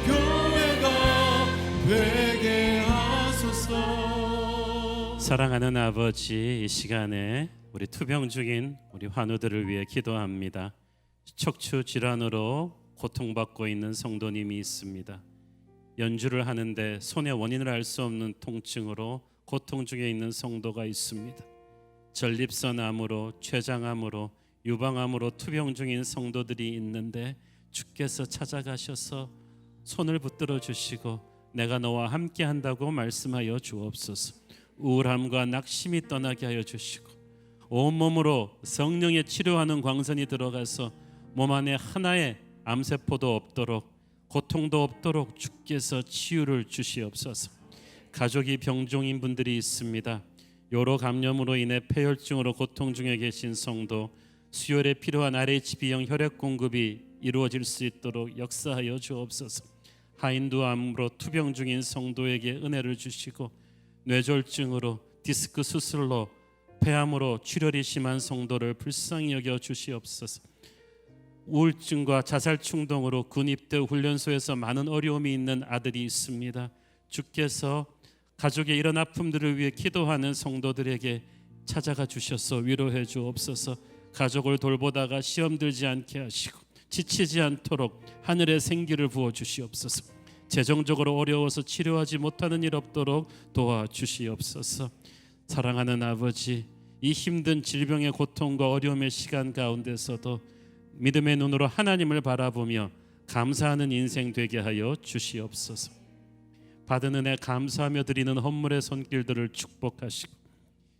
B: 교회가 되게 하소서.
E: 사랑하는 아버지, 이 시간에 우리 투병 중인 우리 환우들을 위해 기도합니다. 척추 질환으로 고통받고 있는 성도님이 있습니다. 연주를 하는데 손의 원인을 알 수 없는 통증으로 고통 중에 있는 성도가 있습니다. 전립선암으로, 췌장암으로, 유방암으로 투병 중인 성도들이 있는데 주께서 찾아가셔서 손을 붙들어 주시고 내가 너와 함께 한다고 말씀하여 주옵소서. 우울함과 낙심이 떠나게 하여 주시고 온몸으로 성령의 치료하는 광선이 들어가서 몸 안에 하나의 암세포도 없도록 고통도 없도록 주께서 치유를 주시옵소서. 가족이 병종인 분들이 있습니다. 요로 감염으로 인해 폐혈증으로 고통 중에 계신 성도, 수혈에 필요한 RHB형 혈액 공급이 이루어질 수 있도록 역사하여 주옵소서. 하인두암으로 투병 중인 성도에게 은혜를 주시고 뇌졸중으로, 디스크 수술로, 폐암으로 출혈이 심한 성도를 불쌍히 여겨 주시옵소서. 우울증과 자살 충동으로 군 입대 훈련소에서 많은 어려움이 있는 아들이 있습니다. 주께서 가족의 이런 아픔들을 위해 기도하는 성도들에게 찾아가 주셔서 위로해 주옵소서. 가족을 돌보다가 시험 들지 않게 하시고 지치지 않도록 하늘의 생기를 부어 주시옵소서. 재정적으로 어려워서 치료하지 못하는 일 없도록 도와주시옵소서. 사랑하는 아버지, 이 힘든 질병의 고통과 어려움의 시간 가운데서도 믿음의 눈으로 하나님을 바라보며 감사하는 인생 되게 하여 주시옵소서. 받은 은혜 감사하며 드리는 헌물의 손길들을 축복하시고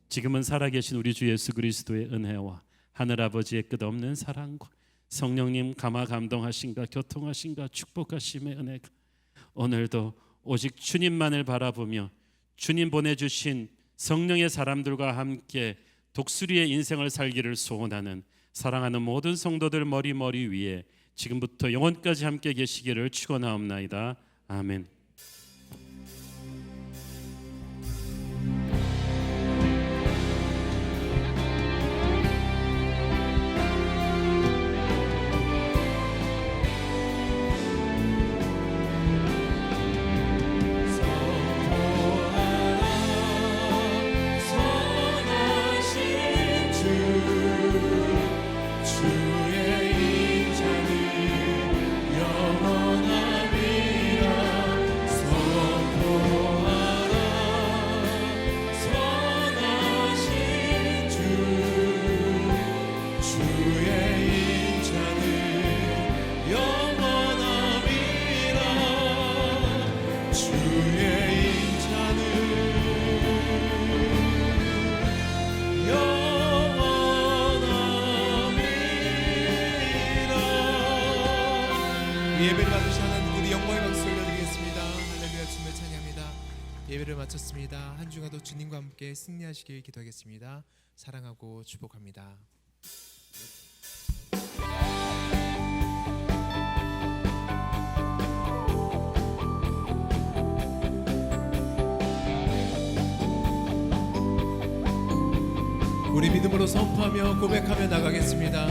E: 지금은 살아계신 우리 주 예수 그리스도의 은혜와 하늘아버지의 끝없는 사랑과 성령님 감화 감동하신가 교통하신가 축복하심의 은혜가 오늘도 오직 주님만을 바라보며 주님 보내주신 성령의 사람들과 함께 독수리의 인생을 살기를 소원하는 사랑하는 모든 성도들 머리 위에 지금부터 영원까지 함께 계시기를 축원하옵나이다. 아멘.
B: 예배를 받으신 하나님 우리 영광의 박수 올려드리겠습니다. 할렐루야. 주님을 찬양합니다. 예배를 마쳤습니다. 한 주간도 주님과 함께 승리하시길 기도하겠습니다. 사랑하고 축복합니다. 우리 믿음으로 선포하며 고백하며 나가겠습니다.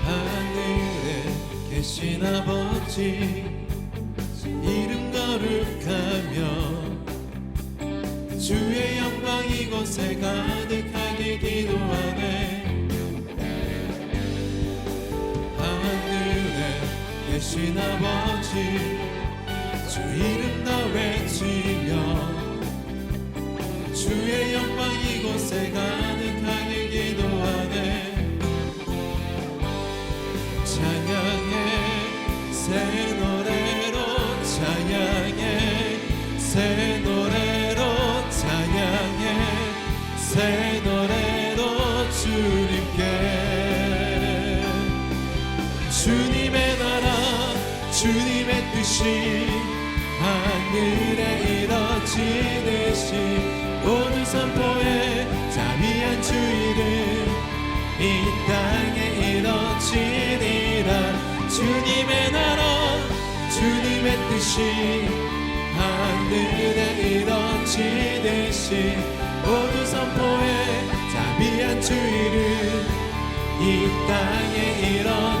B: 하늘에 계신 아버지 이름 거룩하며 주의 영광 이곳에 가득하게 기도하네. 하늘에 계신 아버지 주 이름 다 외치며 주의 영광 이곳에 가득하게 기도하네. 찬양해 새 노래로 찬양해 새 노래로 찬양해 새 노래로 주님께 주님의 나라 주님의 뜻이 하늘에 이뤄지듯이 모두 선포해 자비한 주 이름 이 땅에 이뤄지리라. 주님의 나라 주님의 뜻이 하늘에 이뤄지듯이 모두 선포해 자비한 주 이름 이 땅에 이뤄지리라.